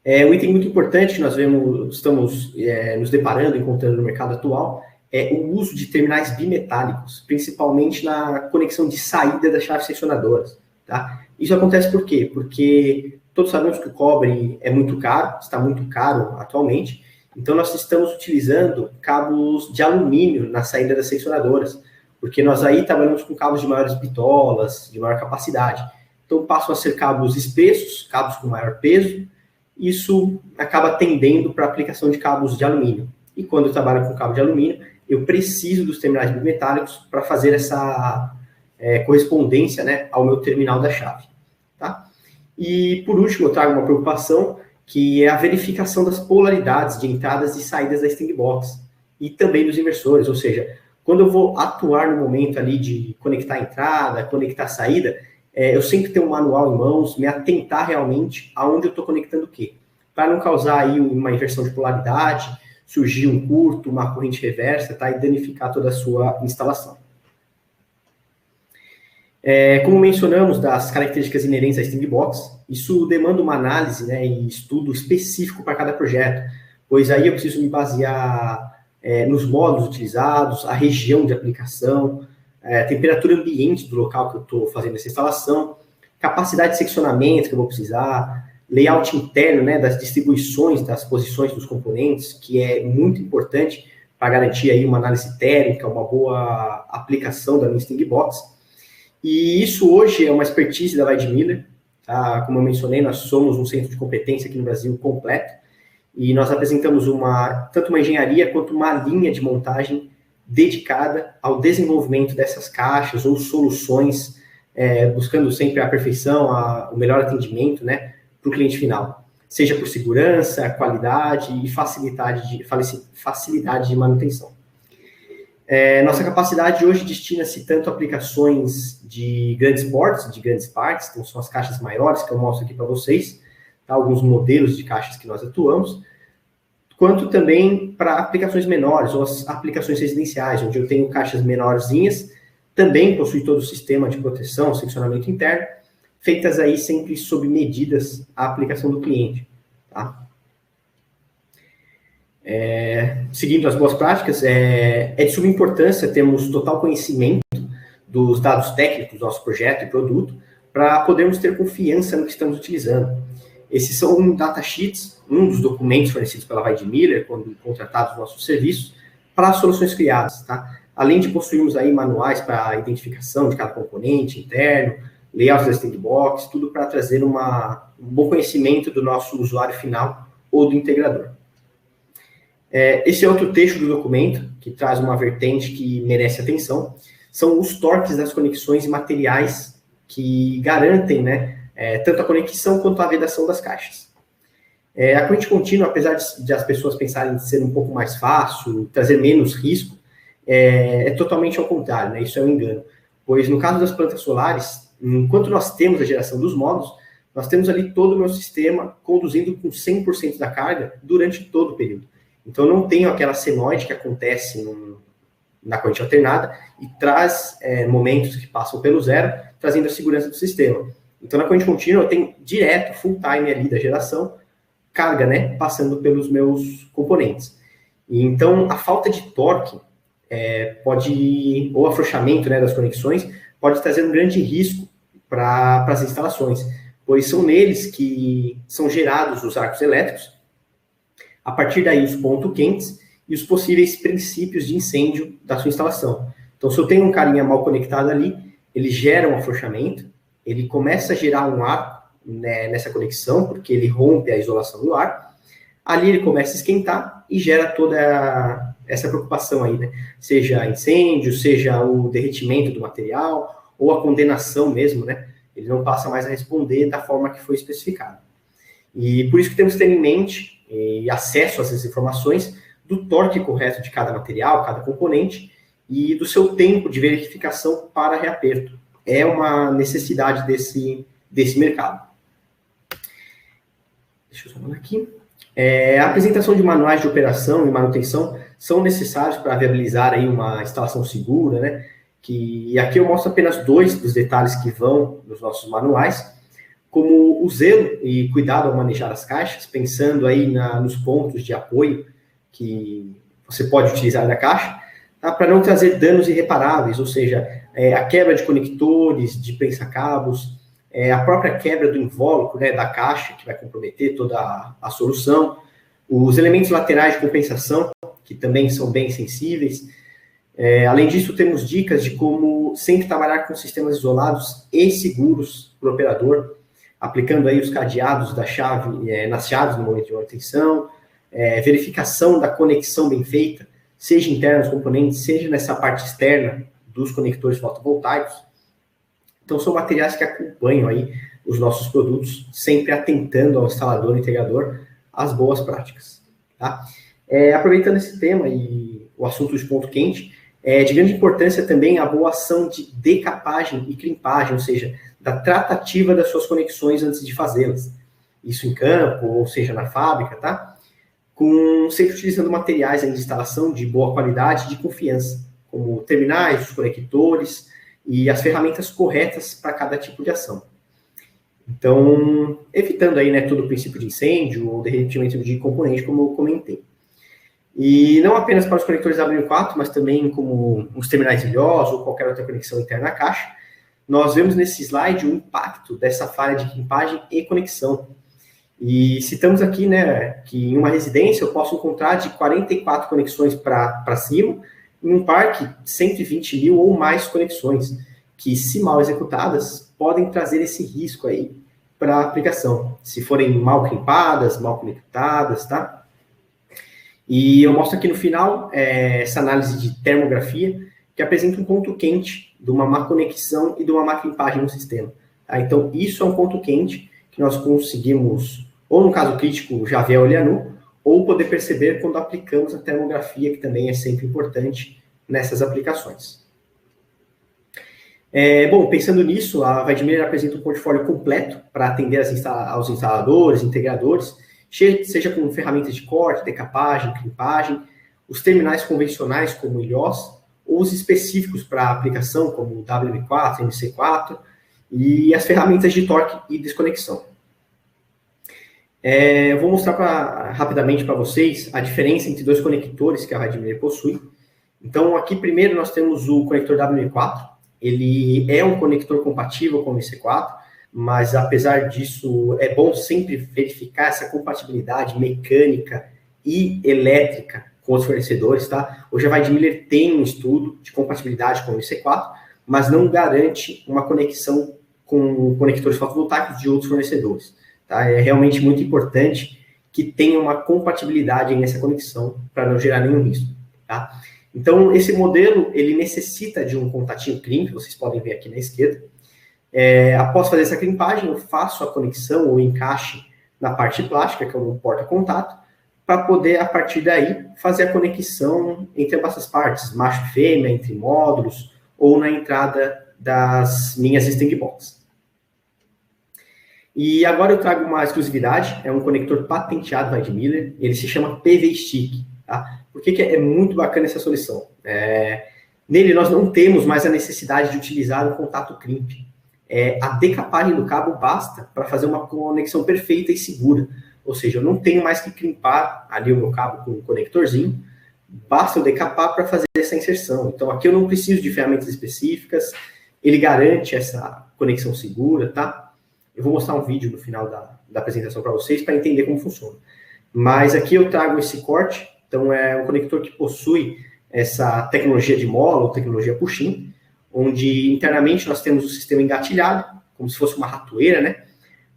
Um item muito importante que nós estamos nos deparando, encontrando no mercado atual, é o uso de terminais bimetálicos, principalmente na conexão de saída das chaves seccionadoras, tá? Isso acontece por quê? Porque todos sabemos que o cobre é muito caro, está muito caro atualmente, então nós estamos utilizando cabos de alumínio na saída das seccionadoras, porque nós aí trabalhamos com cabos de maiores bitolas, de maior capacidade. Então passam a ser cabos espessos, cabos com maior peso, isso acaba tendendo para a aplicação de cabos de alumínio. E quando eu trabalho com cabo de alumínio, eu preciso dos terminais bimetálicos para fazer essa correspondência, né, ao meu terminal da chave. Tá? E, por último, eu trago uma preocupação, que é a verificação das polaridades de entradas e saídas da Sting Box, e também dos inversores, ou seja, quando eu vou atuar no momento ali de conectar a entrada, conectar a saída, eu sempre tenho um manual em mãos, me atentar realmente aonde eu estou conectando o quê, para não causar aí uma inversão de polaridade, surgir um curto, uma corrente reversa, tá, e danificar toda a sua instalação. Como mencionamos das características inerentes à Sting Box, isso demanda uma análise, né, e estudo específico para cada projeto, pois aí eu preciso me basear nos módulos utilizados, a região de aplicação, temperatura ambiente do local que eu estou fazendo essa instalação, capacidade de seccionamento que eu vou precisar, layout interno, né, das distribuições, das posições dos componentes, que é muito importante para garantir aí uma análise térmica, uma boa aplicação da minha Sting Box. E isso hoje é uma expertise da Weidmiller, tá? Como eu mencionei, nós somos um centro de competência aqui no Brasil completo, e nós apresentamos tanto uma engenharia quanto uma linha de montagem dedicada ao desenvolvimento dessas caixas ou soluções, buscando sempre a perfeição, o melhor atendimento, né, para o cliente final, seja por segurança, qualidade e facilidade de manutenção. Nossa capacidade hoje destina-se tanto a aplicações de grandes portes, de grandes partes, então são as caixas maiores que eu mostro aqui para vocês, tá? Alguns modelos de caixas que nós atuamos, quanto também para aplicações menores, ou as aplicações residenciais, onde eu tenho caixas menorzinhas, também possui todo o sistema de proteção, seccionamento interno, feitas aí sempre sob medidas à aplicação do cliente, tá? Seguindo as boas práticas, é de suma importância termos total conhecimento dos dados técnicos do nosso projeto e produto para podermos ter confiança no que estamos utilizando. Esses são datasheets, um dos documentos fornecidos pela Weidmiller, quando contratados os nossos serviços, para as soluções criadas, tá? Além de possuirmos aí manuais para a identificação de cada componente interno, layout da Sting Box, tudo para trazer um bom conhecimento do nosso usuário final ou do integrador. Esse é outro trecho do documento, que traz uma vertente que merece atenção, são os torques das conexões e materiais que garantem, né, tanto a conexão quanto a vedação das caixas. A corrente contínua, apesar de as pessoas pensarem em ser um pouco mais fácil, trazer menos risco, é totalmente ao contrário, né, isso é um engano, pois no caso das plantas solares, enquanto nós temos a geração dos módulos, nós temos ali todo o meu sistema conduzindo com 100% da carga durante todo o período. Então, eu não tenho aquela senoide que acontece na corrente alternada e traz momentos que passam pelo zero, trazendo a segurança do sistema. Então, na corrente contínua, eu tenho direto, full time ali da geração, carga, né, passando pelos meus componentes. E, então, a falta de torque ou afrouxamento, né, das conexões, pode trazer um grande risco para as instalações, pois são neles que são gerados os arcos elétricos, a partir daí os pontos quentes e os possíveis princípios de incêndio da sua instalação. Então, se eu tenho um carinha mal conectado ali, ele gera um afrouxamento, ele começa a gerar um ar, né, nessa conexão, porque ele rompe a isolação do ar, ali ele começa a esquentar e gera toda essa preocupação aí, né? Seja incêndio, seja o derretimento do material, ou a condenação mesmo, né? Ele não passa mais a responder da forma que foi especificado. E por isso que temos que ter em mente e acesso a essas informações do torque correto de cada material, cada componente, e do seu tempo de verificação para reaperto. É uma necessidade desse mercado. Deixa eu só mandar aqui. A apresentação de manuais de operação e manutenção são necessários para viabilizar aí uma instalação segura, né? E aqui eu mostro apenas 2 dos detalhes que vão nos nossos manuais, como o zelo e cuidado ao manejar as caixas, pensando aí nos pontos de apoio que você pode utilizar da caixa, tá? Para não trazer danos irreparáveis, ou seja, a quebra de conectores, de prensa-cabos, a própria quebra do invólucro, né, da caixa, que vai comprometer toda a solução, os elementos laterais de compensação, que também são bem sensíveis. Além disso, temos dicas de como sempre trabalhar com sistemas isolados e seguros para o operador, aplicando aí os cadeados da chave, nas chaves no momento de manutenção, verificação da conexão bem feita, seja interna aos componentes, seja nessa parte externa dos conectores fotovoltaicos. Então, são materiais que acompanham aí os nossos produtos, sempre atentando ao instalador e integrador às boas práticas. Tá? Aproveitando esse tema e o assunto de ponto quente, de grande importância também a boa ação de decapagem e crimpagem, ou seja, da tratativa das suas conexões antes de fazê-las. Isso em campo, ou seja, na fábrica, tá? Sempre utilizando materiais de instalação de boa qualidade e de confiança, como terminais, os conectores e as ferramentas corretas para cada tipo de ação. Então, evitando aí, né, todo o princípio de incêndio ou derretimento de componente, como eu comentei. E não apenas para os conectores W4, mas também como os terminais ilhosos ou qualquer outra conexão interna à caixa, nós vemos nesse slide o impacto dessa falha de crimpagem e conexão. E citamos aqui, né, que em uma residência eu posso encontrar de 44 conexões para cima, em um parque 120 mil ou mais conexões, que se mal executadas, podem trazer esse risco aí para a aplicação, se forem mal crimpadas, mal conectadas, tá? E eu mostro aqui no final essa análise de termografia, que apresenta um ponto quente de uma má conexão e de uma má crimpagem no sistema. Tá? Então, isso é um ponto quente que nós conseguimos, ou no caso crítico, já ver a olho nu, ou poder perceber quando aplicamos a termografia, que também é sempre importante nessas aplicações. Bom, pensando nisso, a Weidmiller apresenta um portfólio completo para atender aos instaladores, integradores, seja com ferramentas de corte, decapagem, crimpagem, os terminais convencionais como o IOS, ou os específicos para aplicação como o WM4, MC4, e as ferramentas de torque e desconexão. Eu vou mostrar rapidamente para vocês a diferença entre 2 conectores que a Weidmiller possui. Então, aqui primeiro nós temos o conector WM4, ele é um conector compatível com o MC4, mas apesar disso, é bom sempre verificar essa compatibilidade mecânica e elétrica com os fornecedores, tá? Hoje a Weidmiller tem um estudo de compatibilidade com o MC4, mas não garante uma conexão com conectores fotovoltaicos de outros fornecedores, tá? É realmente muito importante que tenha uma compatibilidade nessa conexão para não gerar nenhum risco, tá? Então, esse modelo, ele necessita de um contatinho crimp, vocês podem ver aqui na esquerda. Após fazer essa crimpagem, eu faço a conexão ou encaixe na parte plástica, que é o porta-contato, para poder, a partir daí, fazer a conexão entre ambas as partes, macho e fêmea, entre módulos, ou na entrada das minhas string box. E agora eu trago uma exclusividade, é um conector patenteado da Weidmiller, ele se chama PV Stick, tá? Por que é muito bacana essa solução? Nele nós não temos mais a necessidade de utilizar um contato crimp. A decapagem do cabo basta para fazer uma conexão perfeita e segura. Ou seja, eu não tenho mais que crimpar ali o meu cabo com um conectorzinho, basta eu decapar para fazer essa inserção. Então, aqui eu não preciso de ferramentas específicas, ele garante essa conexão segura, tá? Eu vou mostrar um vídeo no final da apresentação para vocês para entender como funciona. Mas aqui eu trago esse corte, então é um conector que possui essa tecnologia de mola, ou tecnologia push-in, onde internamente nós temos o sistema engatilhado, como se fosse uma ratoeira, né?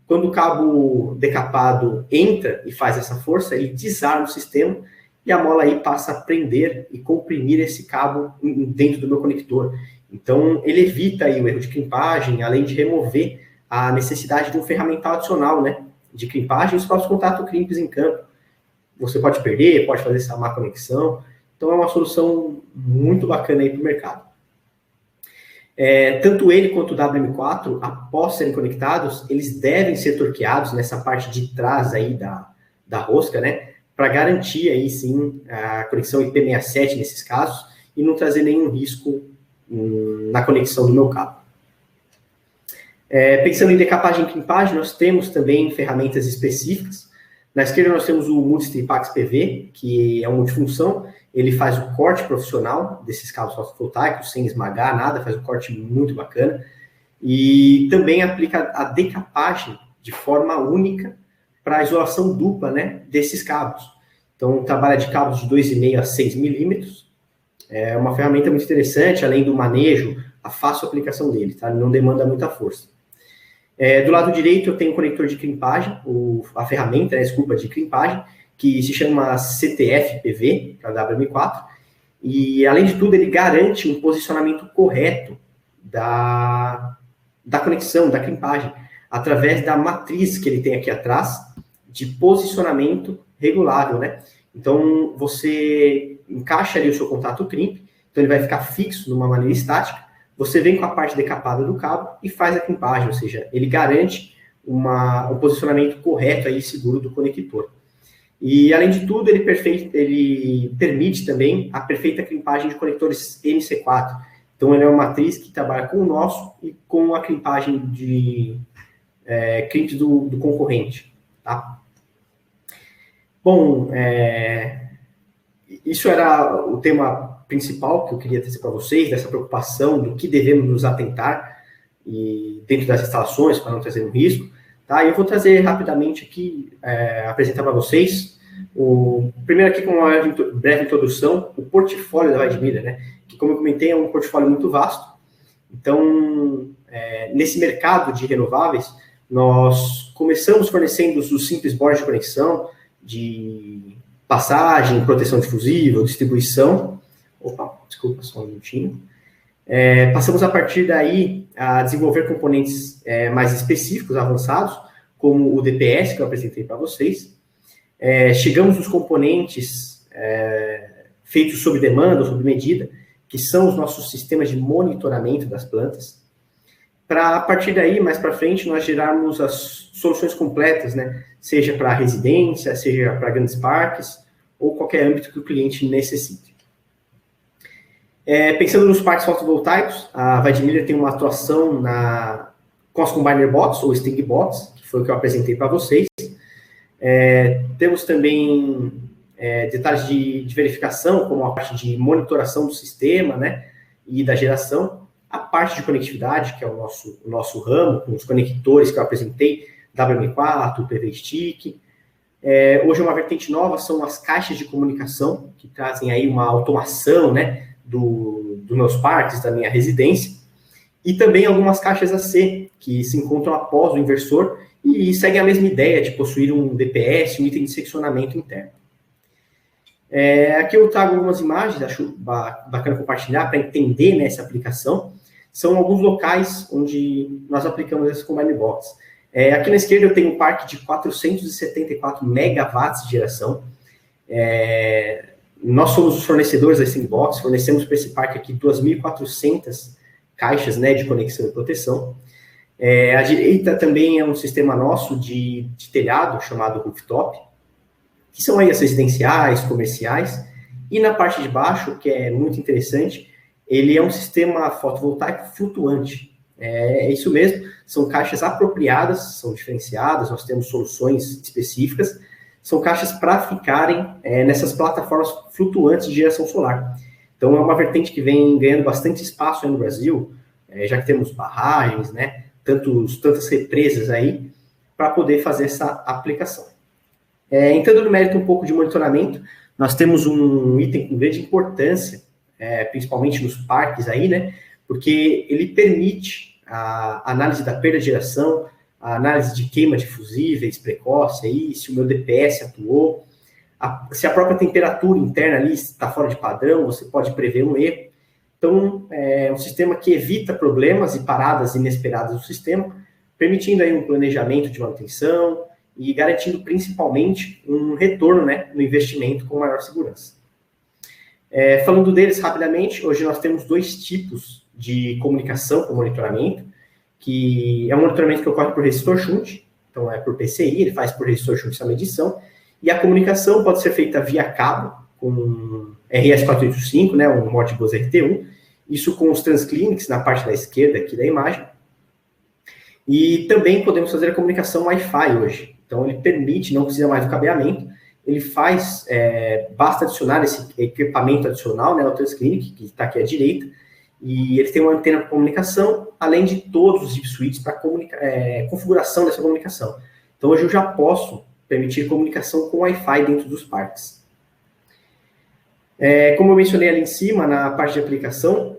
Quando o cabo decapado entra e faz essa força, ele desarma o sistema e a mola aí passa a prender e comprimir esse cabo dentro do meu conector. Então, ele evita aí o erro de crimpagem, além de remover a necessidade de um ferramental adicional, né? De crimpagem e os próprios contato crimps em campo. Você pode perder, pode fazer essa má conexão. Então, é uma solução muito bacana aí para o mercado. Tanto ele quanto o WM4, após serem conectados, eles devem ser torqueados nessa parte de trás aí da rosca, né? Para garantir aí sim a conexão IP67 nesses casos e não trazer nenhum risco na conexão do meu cabo. Pensando em decapagem e crimpagem, nós temos também ferramentas específicas. Na esquerda nós temos o Multistripax PV, que é uma multifunção. Ele faz o corte profissional desses cabos fotovoltaicos, sem esmagar nada, faz um corte muito bacana. E também aplica a decapagem de forma única para a isolação dupla, né, desses cabos. Então, trabalha de cabos de 2,5 a 6 milímetros. É uma ferramenta muito interessante, além do manejo, a fácil aplicação dele, tá? Não demanda muita força. Do lado direito eu tenho um conector de crimpagem, a ferramenta, né, desculpa, de crimpagem, que se chama CTF-PV, para WM4, e além de tudo ele garante um posicionamento correto da conexão, da crimpagem, através da matriz que ele tem aqui atrás, de posicionamento regulável, né? Então, você encaixa ali o seu contato crimp, então ele vai ficar fixo de uma maneira estática, você vem com a parte decapada do cabo e faz a crimpagem, ou seja, ele garante um posicionamento correto aí, seguro do conector. E, além de tudo, ele permite também a perfeita crimpagem de conectores MC4. Então, ele é uma matriz que trabalha com o nosso e com a crimpagem de crimps do concorrente, tá? Bom, isso era o tema principal que eu queria trazer para vocês, dessa preocupação do que devemos nos atentar e dentro das instalações para não trazer um risco. Tá? Eu vou trazer rapidamente aqui, apresentar para vocês, primeiro aqui com uma breve introdução, o portfólio da Weidmiller, né? Que, como eu comentei, é um portfólio muito vasto. Então, nesse mercado de renováveis, nós começamos fornecendo os simples bordes de conexão, de passagem, proteção difusiva, distribuição. Opa, desculpa, só um minutinho. Passamos a partir daí a desenvolver componentes mais específicos, avançados, como o DPS, que eu apresentei para vocês. Chegamos nos componentes feitos sob demanda, sob medida, que são os nossos sistemas de monitoramento das plantas, para, a partir daí, mais para frente, nós gerarmos as soluções completas, né? Seja para residência, seja para grandes parques, ou qualquer âmbito que o cliente necessite. Pensando nos parques fotovoltaicos, a Weidmiller tem uma atuação com as Combiner Bots, ou Sting Bots, que foi o que eu apresentei para vocês. Temos também detalhes de verificação, como a parte de monitoração do sistema, né, e da geração, a parte de conectividade, que é o nosso ramo, com os conectores que eu apresentei, WM4, PV Stick. Hoje uma vertente nova são as caixas de comunicação, que trazem aí uma automação, né, dos meus parques, da minha residência, e também algumas caixas AC, que se encontram após o inversor e seguem a mesma ideia de possuir um DPS, um item de seccionamento interno. Aqui eu trago algumas imagens, acho bacana compartilhar para entender, né, essa aplicação. São alguns locais onde nós aplicamos essas Combine Bots. Aqui na esquerda eu tenho um parque de 474 megawatts de geração. Nós somos os fornecedores da Sting Box, fornecemos para esse parque aqui 2.400 caixas, né, de conexão e proteção. À direita também é um sistema nosso de telhado, chamado rooftop, que são aí as residenciais, comerciais. E na parte de baixo, que é muito interessante, ele é um sistema fotovoltaico flutuante. É isso mesmo, são caixas apropriadas, são diferenciadas, nós temos soluções específicas, são caixas para ficarem nessas plataformas flutuantes de geração solar. Então, é uma vertente que vem ganhando bastante espaço aí no Brasil, já que temos barragens, né, tantas represas aí, para poder fazer essa aplicação. Entrando no mérito um pouco de monitoramento, nós temos um item com grande importância, principalmente nos parques aí, né, porque ele permite a análise da perda de geração, a análise de queima de fusíveis precoce, aí, se o meu DPS atuou, se a própria temperatura interna ali está fora de padrão, você pode prever um erro. Então, é um sistema que evita problemas e paradas inesperadas do sistema, permitindo aí um planejamento de manutenção e garantindo principalmente um retorno, né, no investimento com maior segurança. Falando deles rapidamente, hoje nós temos 2 tipos de comunicação com monitoramento, que é um monitoramento que ocorre por resistor shunt, então é por PCI, ele faz por resistor shunt essa medição, e a comunicação pode ser feita via cabo, com RS485, né, um Modbus RT1, isso com os transclinics na parte da esquerda aqui da imagem, e também podemos fazer a comunicação Wi-Fi hoje, então ele permite, não precisa mais do cabeamento, ele faz, basta adicionar esse equipamento adicional, né, o transclinic, que está aqui à direita, e ele tem uma antena para comunicação, além de todos os zip switches para configuração dessa comunicação. Então hoje eu já posso permitir comunicação com Wi-Fi dentro dos parques. Como eu mencionei ali em cima, na parte de aplicação,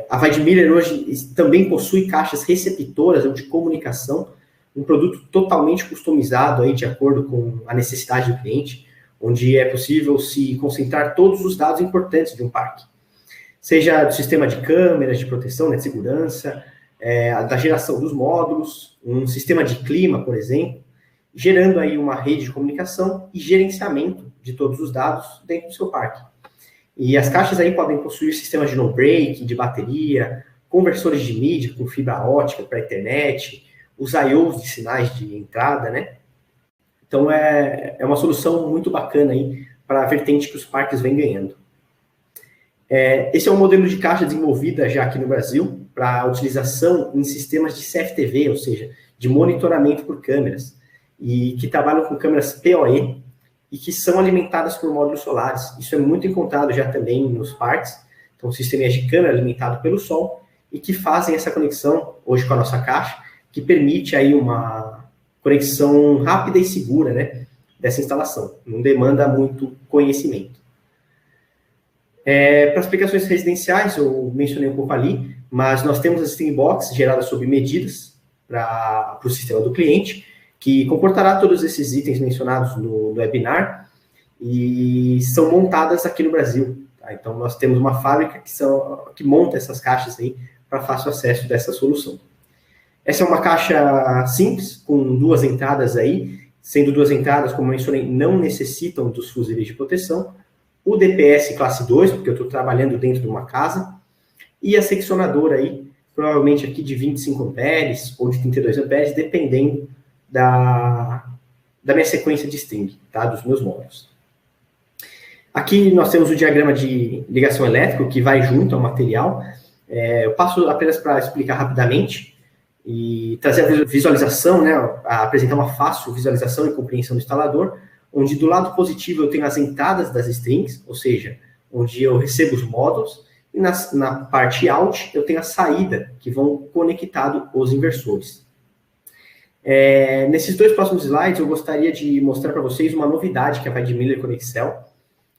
a Weidmiller hoje também possui caixas receptoras ou de comunicação, um produto totalmente customizado aí de acordo com a necessidade do cliente, onde é possível se concentrar todos os dados importantes de um parque. Seja do sistema de câmeras, de proteção, né, de segurança, da geração dos módulos, um sistema de clima, por exemplo, gerando aí uma rede de comunicação e gerenciamento de todos os dados dentro do seu parque. E as caixas aí podem possuir sistemas de no-break, de bateria, conversores de mídia com fibra ótica para a internet, os I/Os de sinais de entrada, né? Então, é uma solução muito bacana aí para a vertente que os parques vêm ganhando. Esse é um modelo de caixa desenvolvida já aqui no Brasil para utilização em sistemas de CFTV, ou seja, de monitoramento por câmeras, e que trabalham com câmeras PoE e que são alimentadas por módulos solares. Isso é muito encontrado já também nos parques, então sistemas de câmera alimentado pelo sol e que fazem essa conexão hoje com a nossa caixa, que permite aí uma conexão rápida e segura, né, dessa instalação. Não demanda muito conhecimento. Para as aplicações residenciais, eu mencionei um pouco ali, mas nós temos as Sting Box geradas sob medidas para o sistema do cliente, que comportará todos esses itens mencionados no webinar e são montadas aqui no Brasil. Tá? Então, nós temos uma fábrica que monta essas caixas aí para fácil acesso dessa solução. Essa é uma caixa simples, com 2 entradas aí, sendo 2 entradas, como eu mencionei, não necessitam dos fusíveis de proteção, o DPS classe 2, porque eu estou trabalhando dentro de uma casa, e a seccionadora aí, provavelmente aqui de 25 amperes ou de 32 amperes, dependendo da minha sequência de string, tá? Dos meus módulos. Aqui nós temos o diagrama de ligação elétrica, que vai junto ao material. Eu passo apenas para explicar rapidamente e trazer a visualização, né? Apresentar uma fácil visualização e compreensão do instalador, onde do lado positivo eu tenho as entradas das strings, ou seja, onde eu recebo os módulos, e na parte out eu tenho a saída, que vão conectado os inversores. Nesses 2 próximos slides, eu gostaria de mostrar para vocês uma novidade que a Weidmiller com Excel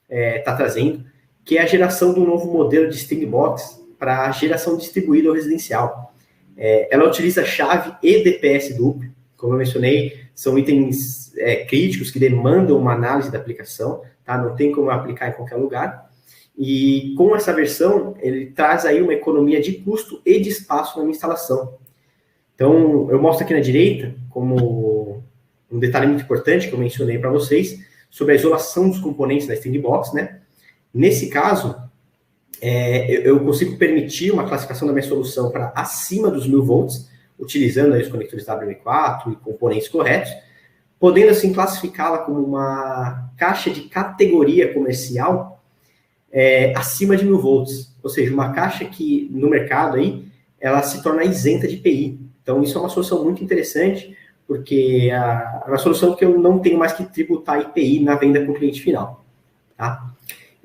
está trazendo, que é a geração de um novo modelo de Sting Box para geração distribuída ou residencial. Ela utiliza chave e DPS duplo, como eu mencionei, são itens críticos que demandam uma análise da aplicação, tá? Não tem como aplicar em qualquer lugar. E com essa versão, ele traz aí uma economia de custo e de espaço na minha instalação. Então, eu mostro aqui na direita, como um detalhe muito importante que eu mencionei para vocês, sobre a isolação dos componentes da Sting Box, né? Nesse caso, eu consigo permitir uma classificação da minha solução para acima dos 1000 volts, utilizando aí os conectores WM4 e componentes corretos, podendo assim classificá-la como uma caixa de categoria comercial acima de 1000 volts, ou seja, uma caixa que no mercado aí ela se torna isenta de IPI. Então isso é uma solução muito interessante, porque é uma solução que eu não tenho mais que tributar IPI na venda para o cliente final. Tá?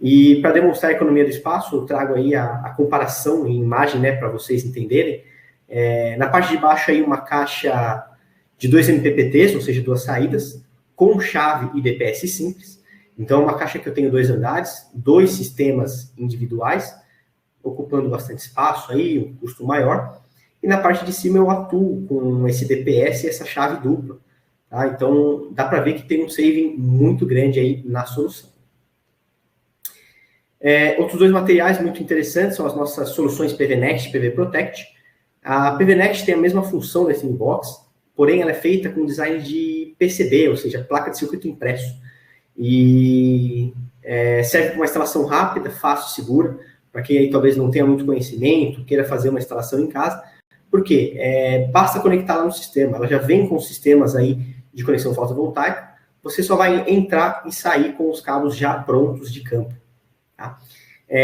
E para demonstrar a economia do espaço, eu trago aí a comparação em imagem, né, para vocês entenderem. Na parte de baixo aí uma caixa de 2 MPPTs, ou seja, 2 saídas, com chave e DPS simples. Então, uma caixa que eu tenho 2 andares, 2 sistemas individuais, ocupando bastante espaço aí, um custo maior. E na parte de cima eu atuo com esse DPS e essa chave dupla. Tá? Então, dá para ver que tem um saving muito grande aí na solução. Outros 2 materiais muito interessantes são as nossas soluções PVNext e PV Protect. A PVNext tem a mesma função da Sandbox, porém ela é feita com design de PCB, ou seja, placa de circuito impresso. E serve para uma instalação rápida, fácil, segura, para quem aí talvez não tenha muito conhecimento, queira fazer uma instalação em casa. Por quê? Basta conectá-la no sistema, ela já vem com sistemas aí de conexão fotovoltaica, você só vai entrar e sair com os cabos já prontos de campo. Tá?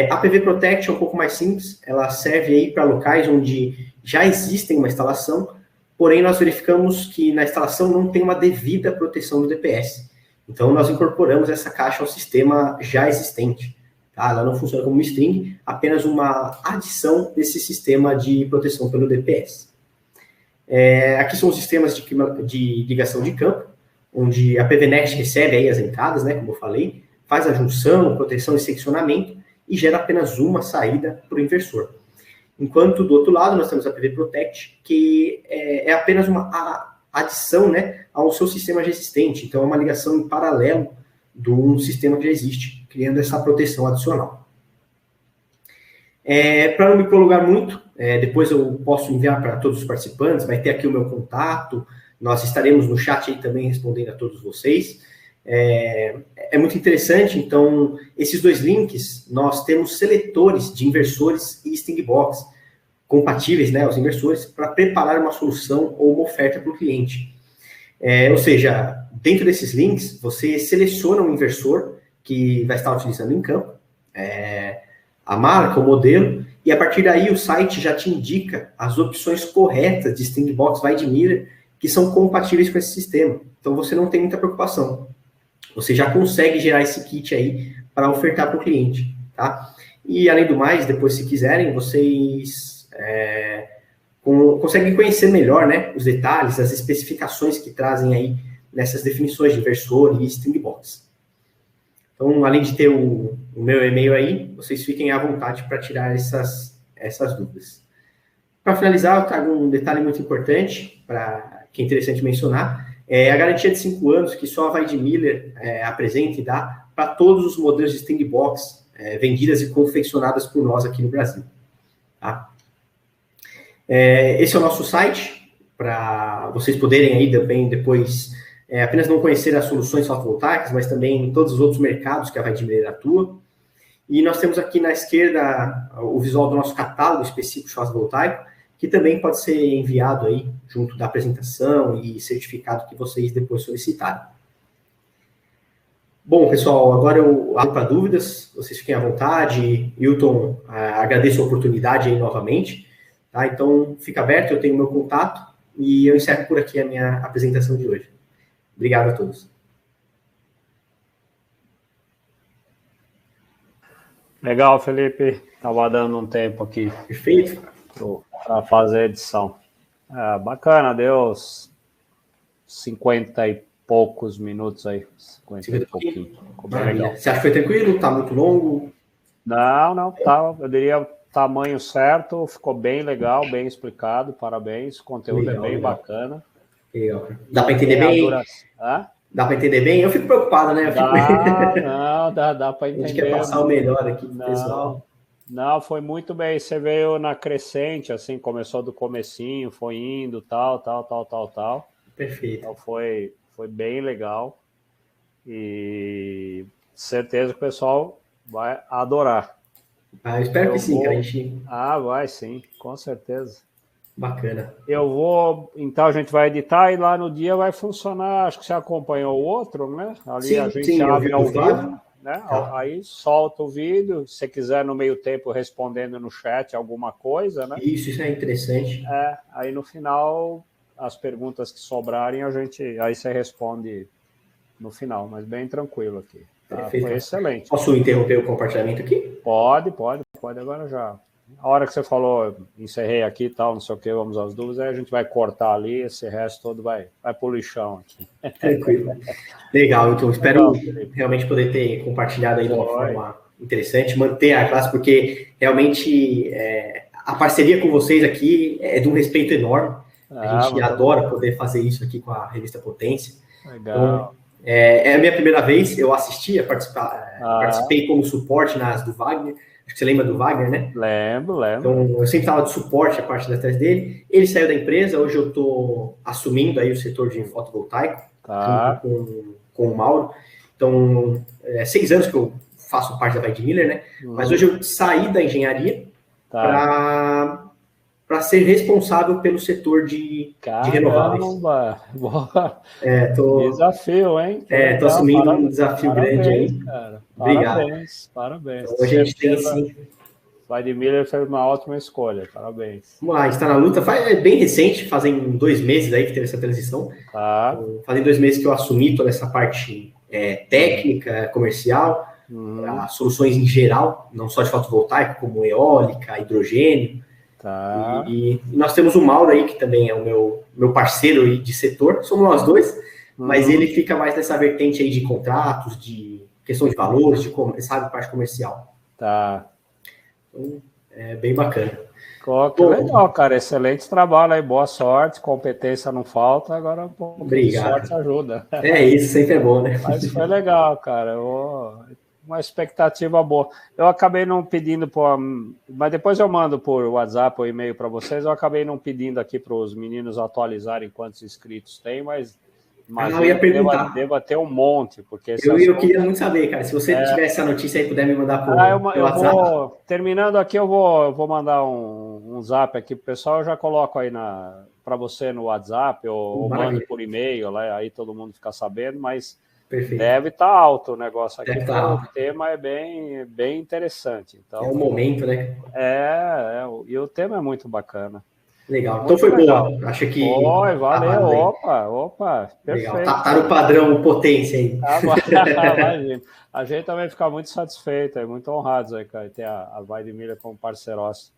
A PV Protect é um pouco mais simples, ela serve aí para locais onde já existem uma instalação, porém nós verificamos que na instalação não tem uma devida proteção do DPS. Então nós incorporamos essa caixa ao sistema já existente. Tá? Ela não funciona como string, apenas uma adição desse sistema de proteção pelo DPS. Aqui são os sistemas de ligação de campo, onde a PVNext recebe aí as entradas, né, como eu falei, faz a junção, proteção e seccionamento e gera apenas uma saída para o inversor. Enquanto do outro lado nós temos a PV Protect, que é apenas uma adição, né, ao seu sistema já existente. Então é uma ligação em paralelo de um sistema que já existe, criando essa proteção adicional. Para não me prolongar muito, depois eu posso enviar para todos os participantes, vai ter aqui o meu contato, nós estaremos no chat aí também respondendo a todos vocês. É muito interessante, então, esses 2 links, nós temos seletores de inversores e Stingbox compatíveis, né, aos inversores, para preparar uma solução ou uma oferta para o cliente. Ou seja, dentro desses links, você seleciona um inversor que vai estar utilizando em campo, a marca, o modelo, e a partir daí o site já te indica as opções corretas de Stingbox Weidmiller que são compatíveis com esse sistema. Então você não tem muita preocupação. Você já consegue gerar esse kit aí para ofertar para o cliente, tá? E além do mais, depois se quiserem, vocês conseguem conhecer melhor, né, os detalhes, as especificações que trazem aí nessas definições de inversor e Stingbox. Então, além de ter o meu e-mail aí, vocês fiquem à vontade para tirar essas dúvidas. Para finalizar, eu trago um detalhe muito importante, que é interessante mencionar, a garantia de 5 anos que só a Weidmiller apresenta e dá para todos os modelos de Stingbox vendidas e confeccionadas por nós aqui no Brasil. Tá? Esse é o nosso site, para vocês poderem aí também depois apenas não conhecer as soluções fotovoltaicas, mas também todos os outros mercados que a Weidmiller atua. E nós temos aqui na esquerda o visual do nosso catálogo específico de fotovoltaico, que também pode ser enviado aí junto da apresentação e certificado que vocês depois solicitarem. Bom, pessoal, agora eu abro para dúvidas, vocês fiquem à vontade. Hilton, agradeço a oportunidade aí novamente. Tá? Então, fica aberto, eu tenho o meu contato e eu encerro por aqui a minha apresentação de hoje. Obrigado a todos. Legal, Felipe. Estava dando um tempo aqui. Perfeito. Para fazer a edição. Bacana, deu 50 e poucos minutos aí. 50 e pouquinho. Legal. Você acha que foi tranquilo? Está muito longo? Não, tá. Eu diria tamanho certo, ficou bem legal, bem explicado, parabéns. O conteúdo legal, é bem bacana. Legal. Dá para entender bem? Dá para entender bem? Eu fico preocupado, né? Dá para entender. A gente quer passar o melhor aqui pro pessoal. Não, foi muito bem. Você veio na crescente, assim, começou do comecinho, foi indo, tal. Perfeito. Então foi bem legal. E certeza que o pessoal vai adorar. Eu espero que sim, cara. Vai sim, com certeza. Bacana. Então a gente vai editar e lá no dia vai funcionar. Acho que você acompanhou o outro, né? Ali sim, a gente abre ao vivo. Né? Tá. Aí solta o vídeo, se você quiser no meio tempo respondendo no chat alguma coisa, né? Isso é interessante. Aí no final, as perguntas que sobrarem, aí você responde no final, mas bem tranquilo aqui. Perfeito. Foi excelente. Posso interromper o compartilhamento aqui? Pode, agora já. A hora que você falou, encerrei aqui e tal, não sei o que, vamos às dúvidas, aí a gente vai cortar ali, esse resto todo vai pro lixão aqui. Tranquilo. Legal, então espero realmente poder ter compartilhado aí de uma forma interessante, manter a classe, porque realmente a parceria com vocês aqui é de um respeito enorme. A gente adora poder fazer isso aqui com a Revista Potência. Legal. Então, é a minha primeira vez, eu assisti, participei como suporte nas do Wagner. Acho que você lembra do Wagner, né? Lembro. Então, eu sempre estava de suporte a parte da tese dele. Ele saiu da empresa, hoje eu estou assumindo aí o setor de fotovoltaico, junto com o Mauro. Então, 6 anos que eu faço parte da Weidmiller, né? Mas hoje eu saí da engenharia para ser responsável pelo setor de renováveis. Desafio, hein? Estou assumindo um desafio grande aí. Cara. Obrigado. Parabéns. Então, hoje a gente tem sim. Weidmiller fez uma ótima escolha, parabéns. Vamos lá, a gente está na luta. É bem recente, fazem 2 meses aí que teve essa transição. Então, fazem 2 meses que eu assumi toda essa parte técnica, comercial, as soluções em geral, não só de fotovoltaico, como eólica, hidrogênio. E nós temos o Mauro aí, que também é o meu parceiro de setor, somos nós dois, mas ele fica mais nessa vertente aí de contratos, de questão de valores, sabe, parte comercial. Então, é bem bacana. Que legal, cara, excelente trabalho aí, boa sorte, competência não falta, agora obrigado. Sorte ajuda. Isso sempre é bom, né? Mas foi legal, cara, uma expectativa boa. Eu acabei não pedindo, mas depois eu mando por WhatsApp ou e-mail para vocês, eu acabei não pedindo aqui para os meninos atualizarem quantos inscritos tem, mas eu ia perguntar. Deva ter um monte, porque... Eu queria muito saber, cara, se você tiver essa notícia aí, puder me mandar por WhatsApp. Terminando aqui, eu vou mandar um zap aqui pro pessoal, eu já coloco aí para você no WhatsApp, ou mando por e-mail, aí todo mundo fica sabendo, mas... Perfeito. Deve estar alto o negócio aqui, porque o tema é bem interessante. Então, é o momento, né? E o tema é muito bacana. Legal, então foi boa. Acho que... valeu, opa, perfeito. Legal, tá no padrão potência aí. Imagina. A gente também fica muito satisfeito, muito honrados aí, cara, ter a Weidmiller como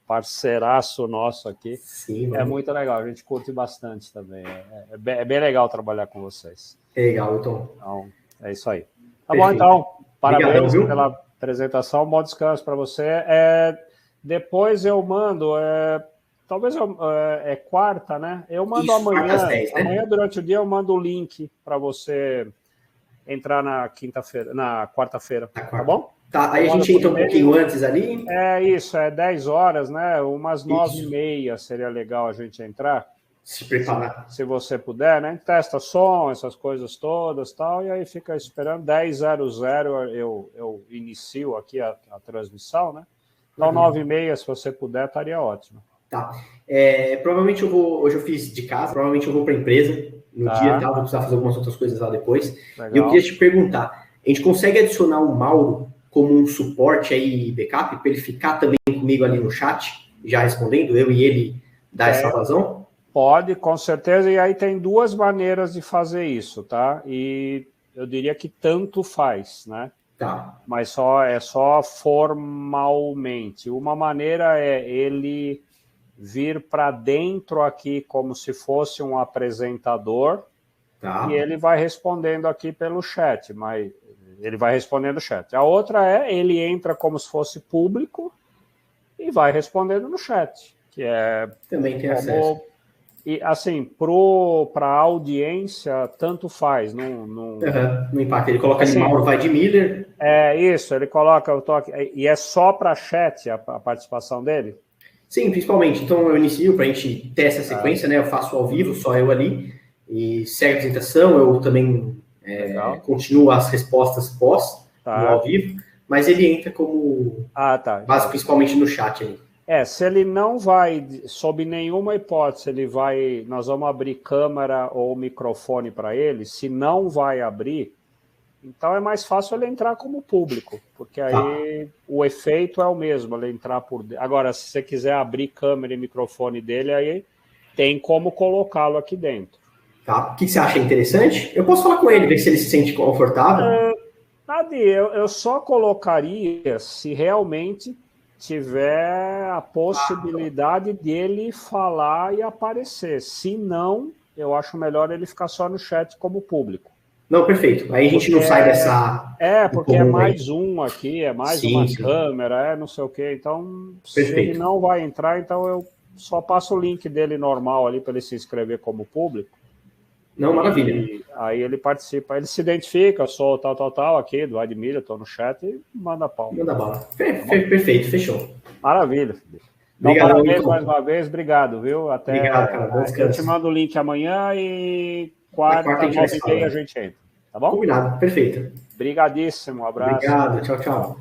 parceiraço nosso aqui. Sim, é muito legal, a gente curte bastante também. É bem legal trabalhar com vocês. Legal, então. É isso aí. Tá bom, então. Parabéns pela apresentação. Bom descanso para você. Depois eu mando... talvez é quarta, né? Eu mando amanhã. 10, né? Amanhã, durante o dia, eu mando o link para você entrar na quarta-feira. Tá bom? Tá, aí a gente entra um pouquinho antes ali. Isso, 10 horas, né? Umas 9h30 seria legal a gente entrar. Se preparar. Se você puder, né? Testa som, essas coisas todas tal, e aí fica esperando. 10h00 eu inicio aqui a transmissão, né? Então, 9h30, se você puder, estaria ótimo. Tá. Provavelmente hoje eu fiz de casa, provavelmente eu vou para a empresa no dia, tá? Vou precisar fazer algumas outras coisas lá depois. Legal. E eu queria te perguntar, a gente consegue adicionar o Mauro como um suporte aí, backup, para ele ficar também comigo ali no chat, já respondendo, eu e ele dar essa vazão? Pode, com certeza, e aí tem 2 maneiras de fazer isso, tá? E eu diria que tanto faz, né? Tá. Mas é só formalmente. Uma maneira é ele vir para dentro aqui como se fosse um apresentador, e ele vai respondendo aqui pelo chat, mas ele vai respondendo o chat. A outra ele entra como se fosse público e vai respondendo no chat, que é... Também tem acesso. E, assim, para a audiência, tanto faz. Não impacta. Ele coloca ali Mauro Weidmiller. Isso, ele coloca o toque. E é só para chat a participação dele? Sim, principalmente. Então, eu inicio para a gente ter essa sequência, né? Eu faço ao vivo, só eu ali. E segue a apresentação, eu também continuo as respostas pós, no ao vivo. Mas ele entra como base, principalmente no chat ali. Se ele não vai, sob nenhuma hipótese, nós vamos abrir câmera ou microfone para ele, se não vai abrir, então é mais fácil ele entrar como público, porque aí o efeito é o mesmo, ele entrar por... Agora, se você quiser abrir câmera e microfone dele, aí tem como colocá-lo aqui dentro. Tá. O que você acha interessante? Eu posso falar com ele, ver se ele se sente confortável. Adi, eu só colocaria se realmente tiver a possibilidade dele falar e aparecer. Se não, eu acho melhor ele ficar só no chat como público. Não, perfeito. Aí a gente não sai dessa... porque é mais um aqui, é mais uma sim. câmera, não sei o quê. Então, perfeito. Se ele não vai entrar, então eu só passo o link dele normal ali para ele se inscrever como público. Não, maravilha. E aí ele participa, ele se identifica, sou tal, aqui, do Admira, estou no chat e manda pau. Manda bala. Perfeito, fechou. Maravilha. Então, obrigado, parabéns mais uma vez, obrigado, viu? Obrigado, cara. Eu te mando o link amanhã e quarta 9h30 a gente entra, tá bom? Combinado, perfeito. Obrigadíssimo, um abraço. Obrigado, tchau.